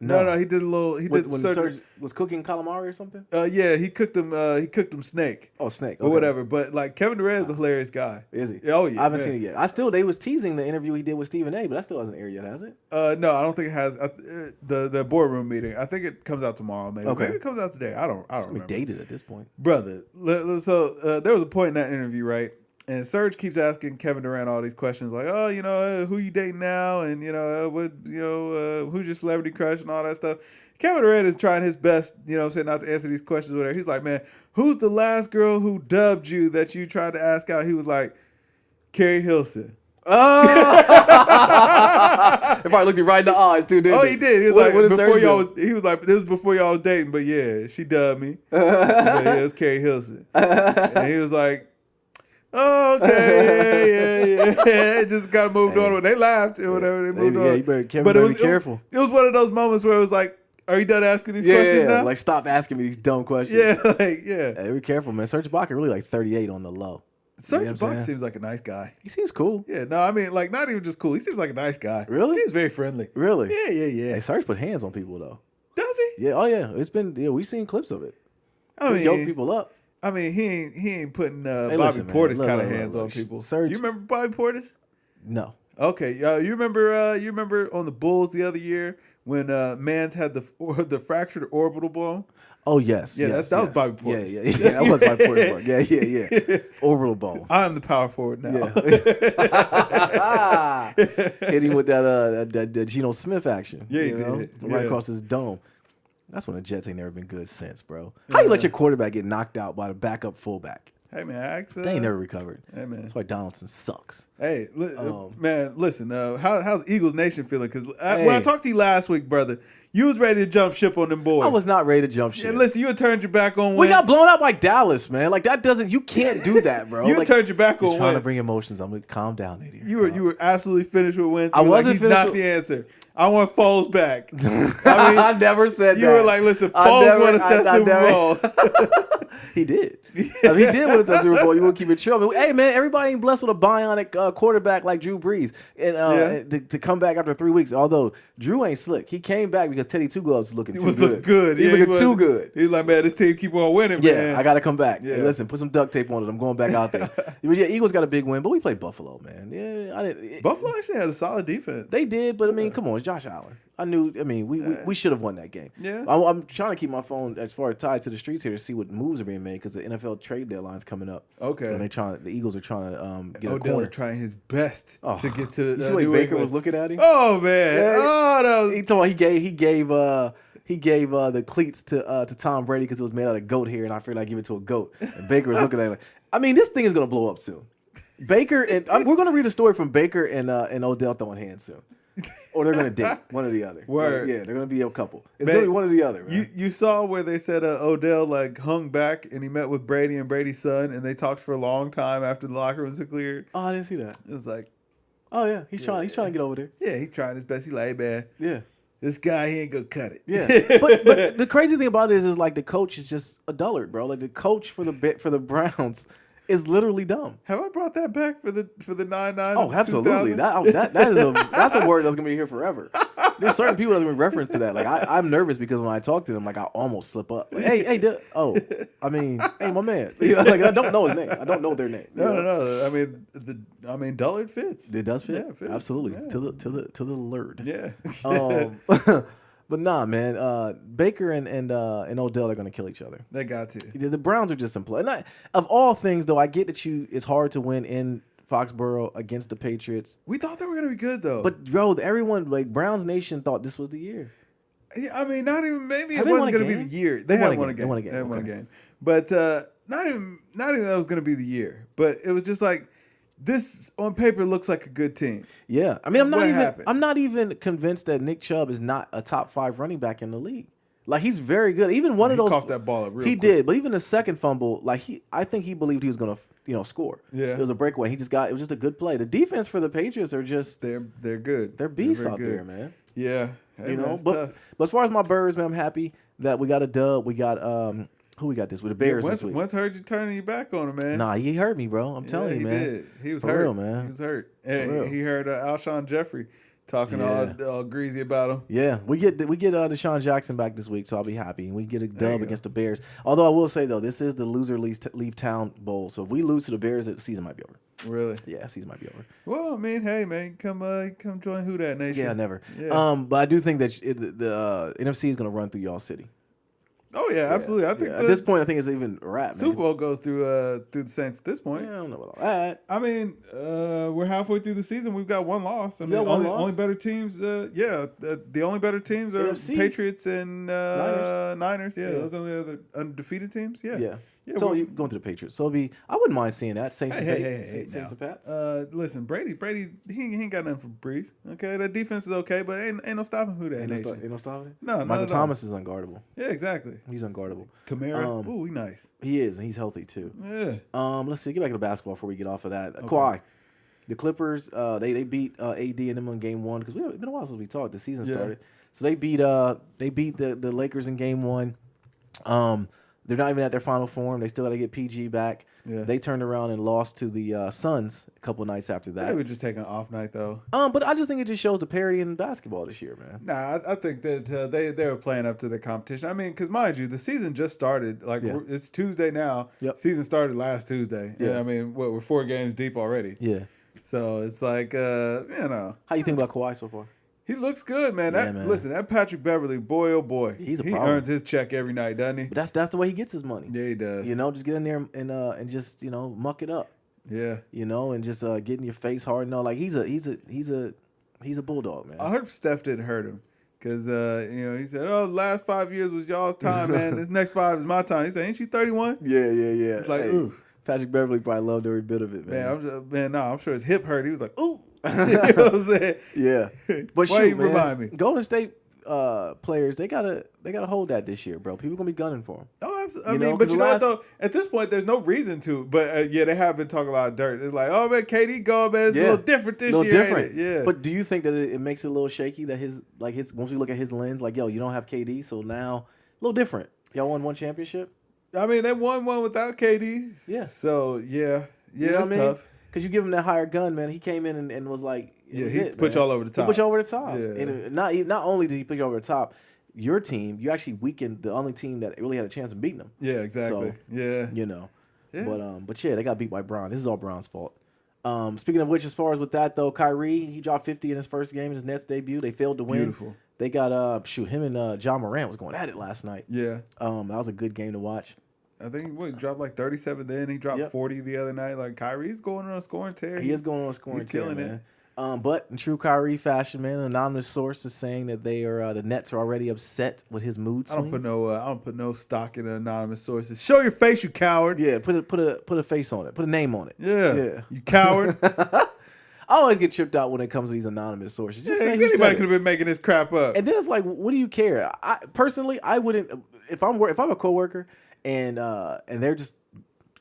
No, he did a little. He did when Serge was cooking calamari or something. Yeah, he cooked them snake. Oh, snake or whatever. But like Kevin Durant is a hilarious guy. Is he? Oh yeah. I haven't seen it yet. They was teasing the interview he did with Stephen A, but that still hasn't aired yet, has it? No, I don't think it has. The boardroom meeting. I think it comes out tomorrow. Maybe. Okay. Maybe it comes out today. I don't remember. Dated at this point, brother. So there was a point in that interview, right? And Serge keeps asking Kevin Durant all these questions like, oh, you know, who you dating now, and you know, who's your celebrity crush and all that stuff. Kevin Durant is trying his best, you know what I'm saying, not to answer these questions or whatever. He's like, man, who's the last girl who dubbed you that you tried to ask out? He was like, Carrie Hilson. Oh, if I looked you right in the eyes, too, didn't he did. He was like, this was before y'all was dating, but yeah, she dubbed me. But yeah, it was Carrie Hilson. And he was like, oh, okay, yeah. Just kind of moved on. They laughed or whatever. They moved on. Yeah, you better be careful. It was one of those moments where it was like, are you done asking these questions now? Like, stop asking me these dumb questions. Yeah, Hey, be careful, man. Serge Ibaka really like 38 on the low. Serge Ibaka seems like a nice guy. He seems cool. Yeah, no, I mean, like, not even just cool. He seems like a nice guy. Really? He seems very friendly. Really? Yeah. Hey, Serge put hands on people, though. Does he? Yeah, oh, yeah. It's been, we've seen clips of it. I mean, yoke people up. I mean, he ain't putting Bobby Portis kind of hands on people. Serge, you remember Bobby Portis? No. Okay, you remember on the Bulls the other year when Mans had the fractured orbital bone? Oh yes, that was Bobby Portis. Yeah, that was Bobby Portis. Yeah. Orbital bone. I'm the power forward now. Yeah. Hit him with that Geno Smith action. Yeah, he did. Right across his dome. That's when the Jets ain't never been good since, bro. How you let your quarterback get knocked out by the backup fullback? Hey, man, they ain't never recovered. Hey, man. That's why Donaldson sucks. Hey, man, listen, how's Eagles Nation feeling? Because when I talked to you last week, brother, you was ready to jump ship on them boys. I was not ready to jump ship. Yeah, listen, you had turned your back on Wentz. We got blown out by Dallas, man. Like, that doesn't, you can't do that, bro. You turned your back on Wentz. Trying to bring emotions. I'm going to calm down, idiot. You were absolutely finished with Wentz. I wasn't he's finished not the answer. I want Foles back. I never said that. You were like, listen, Foles won us that Super Bowl. He did. He did win us that Super Bowl. You will keep it true. I mean, hey, man, everybody ain't blessed with a bionic quarterback like Drew Brees. And to come back after 3 weeks, although Drew ain't slick. He came back because Teddy Two Gloves was looking too good. He was looking good. He's looking too good. He's like, man, this team keep on winning, man. Yeah, I got to come back. Yeah. Hey, listen, put some duct tape on it. I'm going back out there. Yeah, Eagles got a big win, but we played Buffalo, man. Yeah, Buffalo actually had a solid defense. They did, but I mean, come on, it's Josh Allen. We should have won that game. Yeah. I'm trying to keep my phone as far tied to the streets here to see what moves are being made because the NFL trade deadline's coming up. Okay. And the Eagles are trying to get a Odell corner. is trying his best to get to. You see what Baker was looking at him? Oh man! Yeah, he told he gave the cleats to Tom Brady because it was made out of goat hair, and I figured I'd give it to a goat. And Baker was looking at it like, I mean, this thing is gonna blow up soon. Baker and we're gonna read a story from Baker and Odell throwing hands soon. Or they're gonna date one or the other. Word. Yeah, they're gonna be a couple. It's gonna be one or the other. Man. You saw where they said Odell like hung back and he met with Brady and Brady's son and they talked for a long time after the locker rooms were cleared. Oh, I didn't see that. It was like, oh yeah, he's trying to get over there. Yeah, he's trying his best. He like, hey, man, yeah, this guy he ain't gonna cut it. Yeah, but the crazy thing about it is like the coach is just a dullard, bro. Like the coach for the Browns is literally dumb. Have I brought that back for the 9-9? Oh, absolutely. That's a word that's gonna be here forever. There's certain people that's gonna reference to that. Like I'm nervous because when I talk to them, like I almost slip up. Like, hey, hey, my man. Like I don't know his name. I don't know their name. No. I mean, dullard fits. It does fit. Yeah, it fits. Absolutely. Yeah. To the lurd. Yeah. But nah, man. Baker and Odell are gonna kill each other. They got to. The Browns are just in play. Of all things, though, I get that it's hard to win in Foxborough against the Patriots. We thought they were gonna be good though. But bro, everyone like Browns Nation thought this was the year. Yeah, I mean, not even maybe it wasn't gonna be the year. They had won a game. They won a game. But not even that was gonna be the year. But it was just like. This on paper looks like a good team. Yeah, I mean, I'm not even convinced that Nick Chubb is not a top 5 running back in the league. Like he's very good. Even one of those, he coughed that ball up real quick. Did, but even the second fumble, like I think he believed he was gonna, score. Yeah, it was a breakaway. It was just a good play. The defense for the Patriots are just they're good. They're beasts out there, man. Yeah, hey, but as far as my Birds, man, I'm happy that we got a dub. We got who we got this with the Bears this week. Once heard you turning your back on him, man. Nah, he hurt me, bro. I'm telling you, man. Did. He was For hurt, real, man. He was hurt. And he heard Alshon Jeffrey talking all greasy about him. Yeah, we get Deshaun Jackson back this week, so I'll be happy. And we get a dub against the Bears. Although I will say though, this is the loser leave town bowl. So if we lose to the Bears, the season might be over. Really? Yeah, season might be over. Well, I mean, hey man, come join Who Dat Nation. Yeah, never. Yeah. But I do think that the NFC is going to run through y'all city. Oh yeah, absolutely. I think at this point, I think it's even a wrap. Super Bowl goes through the Saints at this point. Yeah, I don't know about all that. I mean, we're halfway through the season. We've got one loss. I mean, only better teams. The only better teams are NFC. Patriots and Niners. Yeah, those are the other undefeated teams. Yeah. So you're going to the Patriots. So I wouldn't mind seeing that. Saints and Pats. Listen, Brady, he ain't got nothing for Breeze. Okay, that defense is okay, but ain't no stopping Who Dat Nation. Ain't no stopping it? No, Michael Thomas is unguardable. Yeah, exactly. He's unguardable. Kamara, he's nice. He is, and he's healthy too. Yeah. Let's see. Get back to basketball before we get off of that. Okay. Kawhi. The Clippers, they beat AD and them in game 1 because it's been a while since we talked. The season started, so they beat the Lakers in game 1. They're not even at their final form. They still got to get PG back. Yeah. They turned around and lost to the Suns a couple nights after that. They were just taking an off night though. But I just think it just shows the parity in basketball this year, man. Nah, I think that they were playing up to the competition. I mean, because mind you, the season just started. Like it's Tuesday now. Yep. Season started last Tuesday. Yeah. And, I mean, we're 4 games deep already. Yeah. So it's like How you think about Kawhi so far? He looks good, man. Listen, that Patrick Beverly, boy, oh boy, he earns his check every night, doesn't he? But that's the way he gets his money. Yeah, he does. Just get in there and just muck it up. Yeah. And just get in your face hard. No, like he's a bulldog, man. I hope Steph didn't hurt him Because, he said, the last 5 years was y'all's time, man. This next 5 is my time. He said, ain't you 31? Yeah. It's like, ooh. Patrick Beverly probably loved every bit of it, man. I'm sure his hip hurt. He was like, ooh. You know what I'm saying? Yeah. But why you remind me? Golden State players, they gotta hold that this year, bro. People gonna be gunning for them. Oh, absolutely. But you know what though? At this point, there's no reason to. But they have been talking a lot of dirt. It's like, oh man, KD going, man. It's a little different this year. Different. Yeah. But do you think that it makes it a little shaky that his once we look at his lens, like, yo, you don't have KD, so now a little different. Y'all won one championship. I mean, they won one without KD. Yeah. So it's tough. Because you give him that higher gun, man. He came in and was like, he put you all over the top. He put you over the top. Yeah. And not only did he put you over the top, your team, you actually weakened the only team that really had a chance of beating them. Yeah, exactly. So, yeah. Yeah. But they got beat by Bron. This is all Bron's fault. Speaking of which, as far as with that though, Kyrie, he dropped 50 in his first game in his Nets debut. They failed to win. Beautiful. They got him and John Morant was going at it last night. Yeah. That was a good game to watch. I think he dropped like 37 then. He dropped 40 the other night. Like, Kyrie's going on a scoring tear. He is going on a scoring tear, killing man. But in true Kyrie fashion, man, an anonymous source is saying that they are the Nets are already upset with his mood swings. I don't put no stock in anonymous sources. Show your face, you coward. Yeah, put a face on it. Put a name on it. Yeah. You coward. I always get tripped out when it comes to these anonymous sources. Just say anybody could have been making this crap up. And then it's like, what do you care? I wouldn't if I'm a coworker and they're just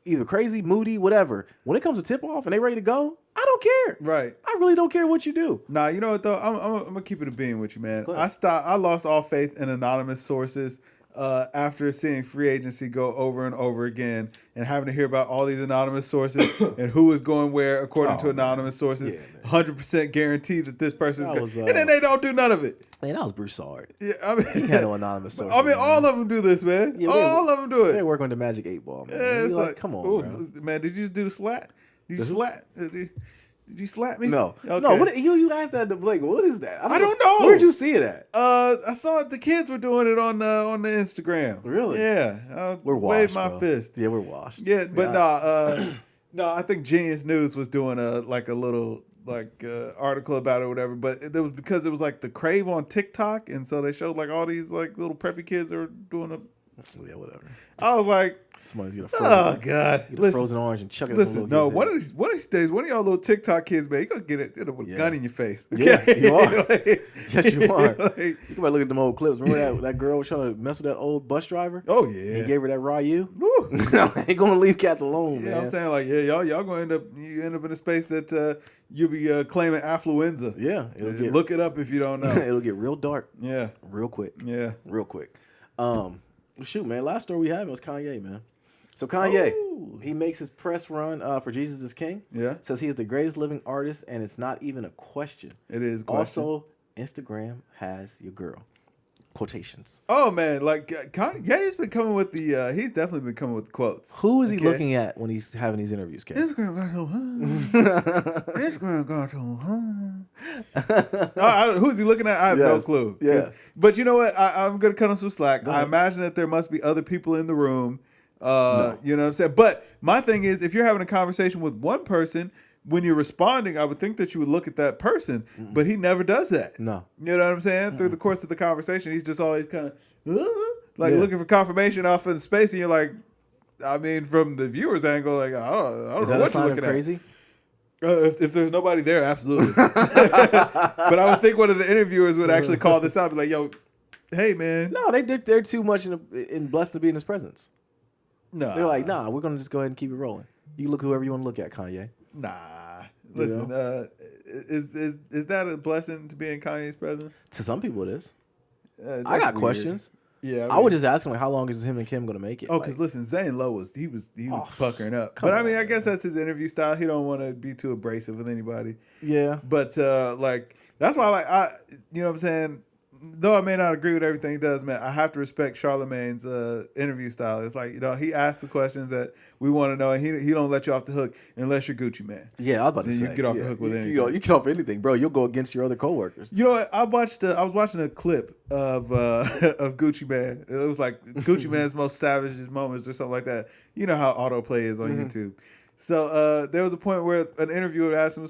either crazy, moody, whatever. When it comes to tip off and they ready to go, I don't care. Right. I really don't care what you do. Nah, you know what though? I'm gonna keep it a bean with you, man. I lost all faith in anonymous sources after seeing free agency go over and over again and having to hear about all these anonymous sources and who is going where according to anonymous sources. 100% guaranteed that this person is going. And then they don't do none of it. Man, that was Broussard. Yeah, I mean, he had no anonymous sources. I mean, all of them do this, man. Yeah, all of them do it. They work on the Magic 8 Ball, man. Yeah, it's like, come on, bro. Man, did you just do the slat? Did you slap me? No. Okay. No, you asked that to Blake. What is that? I don't know. Where'd you see it at? I saw the kids were doing it on the Instagram. Really? Yeah. We're washed, waved my fist. Yeah, we're washed. Yeah, but no, I think Genius News was doing a little article about it or whatever, but it was because it was like the crave on TikTok, and so they showed like all these like little preppy kids that were doing yeah, whatever. I was like, somebody's gonna frozen orange and chuck it. Listen, no, one of these days, one of y'all little TikTok kids, man, you gonna get it with a gun in your face. Okay? Yeah, you are. Yes, you are. You can look at them old clips. Remember that girl was trying to mess with that old bus driver? Oh yeah, he gave her that Ryu. I ain't gonna leave cats alone, man. I'm saying like, y'all gonna end up in a space that you'll be claiming affluenza. Yeah, look it up if you don't know. It'll get real dark. Yeah, real quick. Yeah, real quick. Shoot, man. Last story we had was Kanye, man. So Kanye, he makes his press run for Jesus is King. Yeah. Says he is the greatest living artist, and it's not even a question. It is a question. Also, Instagram has your girl. Quotations. Oh man, like Kanye's been coming with the. He's definitely been coming with the quotes. Who is he looking at when he's having these interviews, Ken? Instagram got so Instagram got so who's he looking at? I have no clue. Yeah. But you know what? I'm gonna cut him some slack. I imagine that there must be other people in the room. No. You know what I'm saying? But my thing is, if you're having a conversation with one person, when you're responding, I would think that you would look at that person, but he never does that. No. You know what I'm saying? Through the course of the conversation, he's just always kind of looking for confirmation off in space, and you're like, I mean, from the viewer's angle, like I don't know what you're looking at. Crazy? If there's nobody there, absolutely. But I would think one of the interviewers would actually call this out, be like, "Yo, hey man." No, they're too much in blessed to be in his presence. No, they're like, nah, we're gonna just go ahead and keep it rolling. You look whoever you want to look at, Kanye. Nah, listen. Is that a blessing to be in Kanye's presence? To some people, it is. I got questions. Yeah, I would just ask him like, how long is him and Kim gonna make it? Oh, because listen, Zane Lowe was puckering up. But I mean, I guess that's his interview style. He don't want to be too abrasive with anybody. Yeah. But that's why you know what I'm saying. Though I may not agree with everything he does, man, I have to respect Charlamagne's interview style. It's like, he asks the questions that we want to know, and he don't let you off the hook unless you're Gucci Man. Yeah, I was about to say. You get off the hook with anything. You get off anything, bro. You'll go against your other coworkers. You know what? I was watching a clip of of Gucci Man. It was like Gucci Man's most savage moments or something like that. You know how autoplay is on YouTube. So there was a point where an interviewer asked him,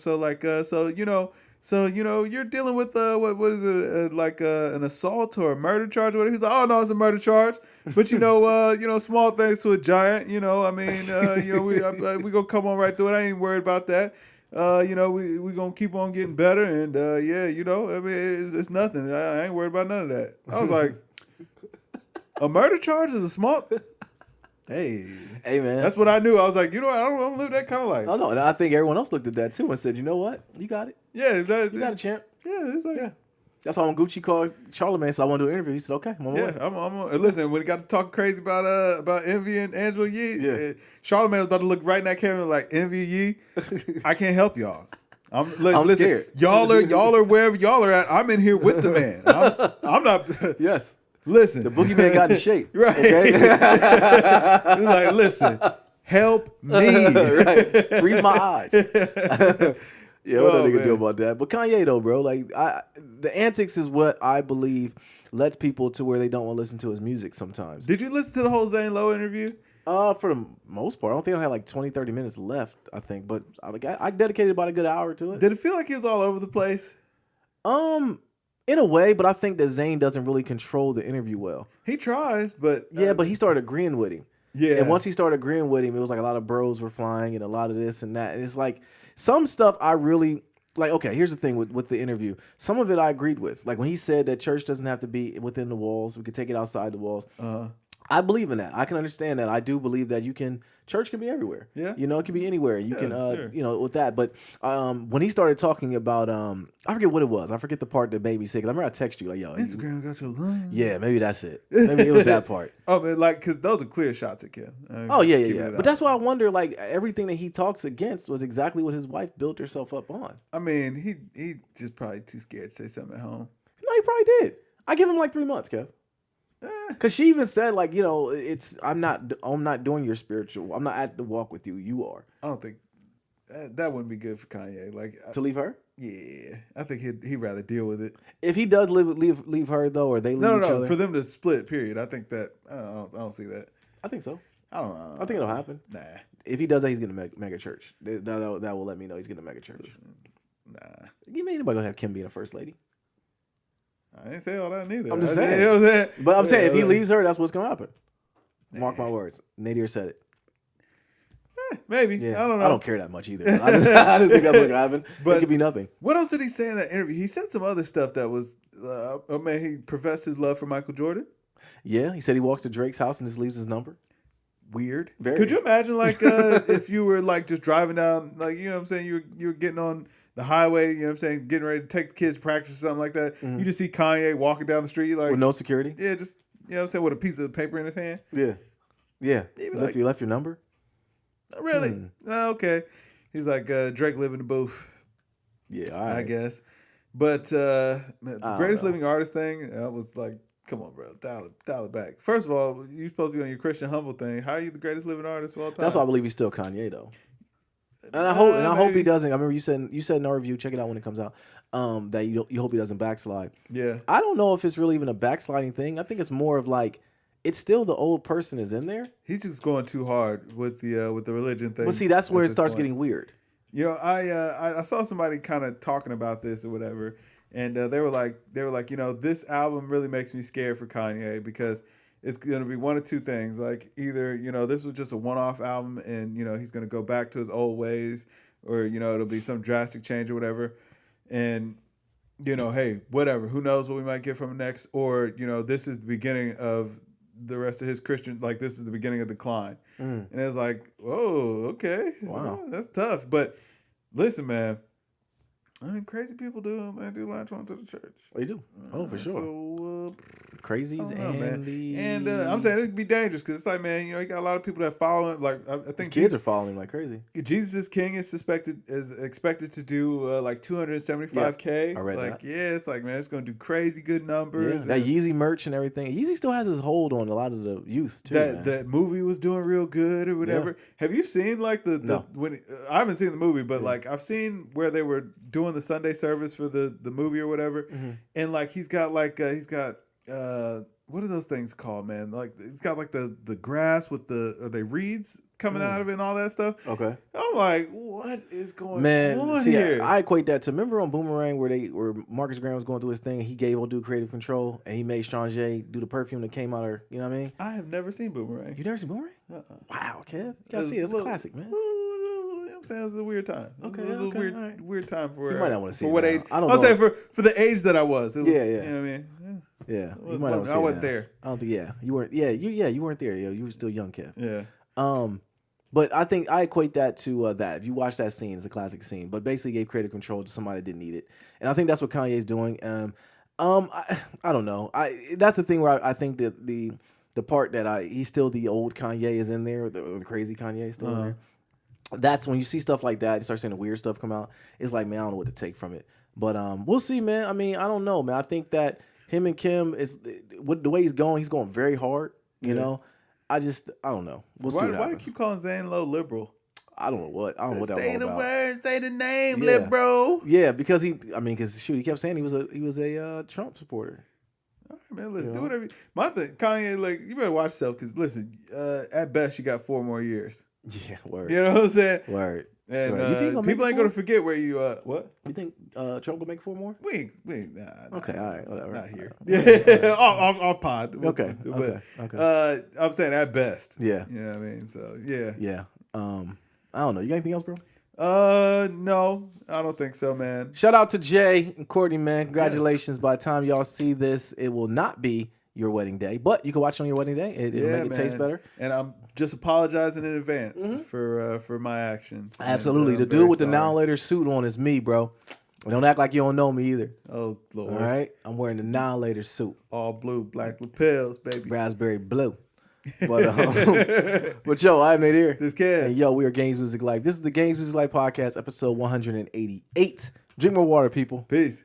So, you're dealing with what is it, like an assault or a murder charge or whatever. He's like, oh no, it's a murder charge. But small things to a giant. I mean, we gonna come on right through it. I ain't worried about that. We gonna keep on getting better, and I mean, it's nothing. I ain't worried about none of that. I was like, a murder charge is a small. Hey man, that's what I knew. I was like, I don't live that kind of life. Oh no, and I think everyone else looked at that too and said, you know what, you got it. Yeah, you got a champ. Yeah, it's like. Yeah. That's why when Gucci called Charlamagne, so I want to do an interview. He said, "Okay, I'm on my way." I'm listen. When he got to talk crazy about Envy and Angela Yee, Charlamagne was about to look right in that camera like, "Envy Yee, I can't help y'all. I'm scared. Y'all are wherever y'all are at. I'm in here with the man. I'm not. Yes. Listen, the boogeyman got in shape. Right. Okay? He's like, listen, help me. Right. Read my eyes. Yeah, what that nigga do about that? But Kanye though, bro, like the antics is what I believe lets people to where they don't want to listen to his music sometimes. Did you listen to the whole Zane Lowe interview? For the most part. I don't think I had like 20, 30 minutes left, I think. But I dedicated about a good hour to it. Did it feel like he was all over the place? In a way, but I think that Zane doesn't really control the interview well. He tries, but... Yeah, but he started agreeing with him. Yeah. And once he started agreeing with him, it was like a lot of bros were flying and a lot of this and that. And it's like... Some stuff I really like. Okay, here's the thing with the interview. Some of it I agreed with. Like when he said that church doesn't have to be within the walls. We could take it outside the walls. I believe in that. I can understand that. I do believe that church can be everywhere. Yeah. It can be anywhere. You can, sure. With that. But when he started talking about, I forget what it was. I forget the part that baby said. 'Cause I remember I texted you like, yo. Instagram got your line. Yeah, maybe that's it. Maybe it was that part. Oh, man, like, because those are clear shots at Kim. Oh, yeah. But that's why I wonder, like, everything that he talks against was exactly what his wife built herself up on. I mean, he just probably too scared to say something at home. No, he probably did. I give him like 3 months, Kev. Because she even said, like, I'm not doing your spiritual. I'm not at the walk with you. You are. I don't think that wouldn't be good for Kanye. Like to leave her. Yeah, I think he'd rather deal with it. If he does leave her though, or they leave each other. For them to split. Period. I think that I don't see that. I think so. I don't know. I think it'll happen. Nah. If he does that, he's gonna mega church. That will let me know he's gonna mega church. Listen, nah. You mean anybody gonna have Kim being a first lady? I didn't say all that neither. I'm just saying. But I'm saying if he leaves her, that's what's gonna happen. Mark my words. Nadir said it. Maybe. Yeah. I don't know. I don't care that much either. I just think that's what's gonna happen. But it could be nothing. What else did he say in that interview? He said some other stuff that was. He professed his love for Michael Jordan. Yeah, he said he walks to Drake's house and just leaves his number. Weird. Very. Could you imagine, like, if you were like just driving down, like, you know what I'm saying, you were getting on the highway, you know what I'm saying, getting ready to take the kids to practice or something like that. Mm-hmm. You just see Kanye walking down the street, like, with no security. Yeah, just, you know what I'm saying, with a piece of paper in his hand. Yeah. If you left your number. Really? Oh, okay. He's like, Drake live in the booth. Yeah, all right. I guess. But the greatest living artist thing, I was like, come on, bro, dial it back. First of all, you're supposed to be on your Christian humble thing. How are you the greatest living artist of all time? That's why I believe he's still Kanye though. And I hope he doesn't. I remember you said in our review, check it out when it comes out. That you hope he doesn't backslide. Yeah. I don't know if it's really even a backsliding thing. I think it's more of like it's still the old person is in there. He's just going too hard with the religion thing. But see, that's where it starts getting weird. You know, I saw somebody kind of talking about this or whatever, and they were like, you know, this album really makes me scared for Kanye because it's going to be one of two things. Like either, you know, this was just a one-off album and, you know, he's going to go back to his old ways, or, you know, it'll be some drastic change or whatever. And, you know, hey, whatever, who knows what we might get from him next, or, you know, this is the beginning of the rest of his Christian, like this is the beginning of decline. And it was like, whoa, okay. Wow. That's tough. But listen, man, I mean, crazy people do latch on to the church. They do. Oh, for sure. So, crazies and I'm saying it could be dangerous because it's like, man, you know, you got a lot of people that follow him. Like, I think kids are following him like crazy. Jesus is King is expected to do like 275K. I read like, that. yeah, it's like, man, it's gonna do crazy good numbers. Yeah, that Yeezy merch and everything. Yeezy still has his hold on a lot of the youth too. That movie was doing real good or whatever. Yeah. Have you seen like No. when I haven't seen the movie, but like I've seen where they were doing the Sunday service for the movie or whatever, and like he's got what are those things called, man? Like it's got like the grass with are they reeds coming out of it and all that stuff. Okay. I'm like, what is going on here? I equate that to, remember on Boomerang where Marcus Graham was going through his thing and he gave old dude creative control and he made Sean Jay do the perfume that came out of, you know what I mean? I have never seen Boomerang. You never seen Boomerang? Wow, Kev. You gotta see it. It's a classic, man. I'm saying it's a weird time. Okay, it was a weird time for. You might not want to see for it what now. age. I don't I'll know. say for the age that I was. It was, Yeah. You know what I mean? Yeah, you might not want to see I it wasn't now. there. I don't think. Yeah, you weren't. Yeah, you weren't there. Yo, you were still young, Kev. Yeah. But I think I equate that to that. If you watch that scene, it's a classic scene. But basically gave creative control to somebody that didn't need it, and I think that's what Kanye's doing. I don't know. That's the thing where I think that the part that he's still the old Kanye is in there, the crazy Kanye is still in there. That's when you see stuff like that, you start seeing the weird stuff come out. It's like, man, I don't know what to take from it. But we'll see, man. I mean, I don't know, man. I think that him and Kim with the way he's going very hard. You know, I don't know. We'll see. Why do you keep calling Zane Lowe liberal? I don't know what. I don't know what that was about. Say the word, say the name, yeah. liberal. Yeah, because he kept saying he was a Trump supporter. All right, man, let's do whatever. My thing, Kanye, like, you better watch yourself because listen, at best you got 4 more years. Yeah, word. You know what I'm saying? Word. And right. people ain't gonna forget where you what? You think Trump gonna make 4 more? We nah, okay, all right, whatever. Not here. Yeah, off pod. Okay. I'm saying at best. Yeah. You know what I mean? So yeah. Yeah. I don't know. You got anything else, bro? No, I don't think so, man. Shout out to Jay and Courtney, man. Congratulations. Yes. By the time y'all see this, it will not be your wedding day, but you can watch it on your wedding day. It'll make it taste better. And I'm just apologizing in advance for my actions. Absolutely. The dude with the now later suit on is me, bro. Don't act like you don't know me either. Oh, Lord. All right? I'm wearing the now later suit. All blue, black lapels, baby. Raspberry blue. But yo, I made here. This kid. And yo, we are Games Music Life. This is the Games Music Life podcast, episode 188. Drink more water, people. Peace.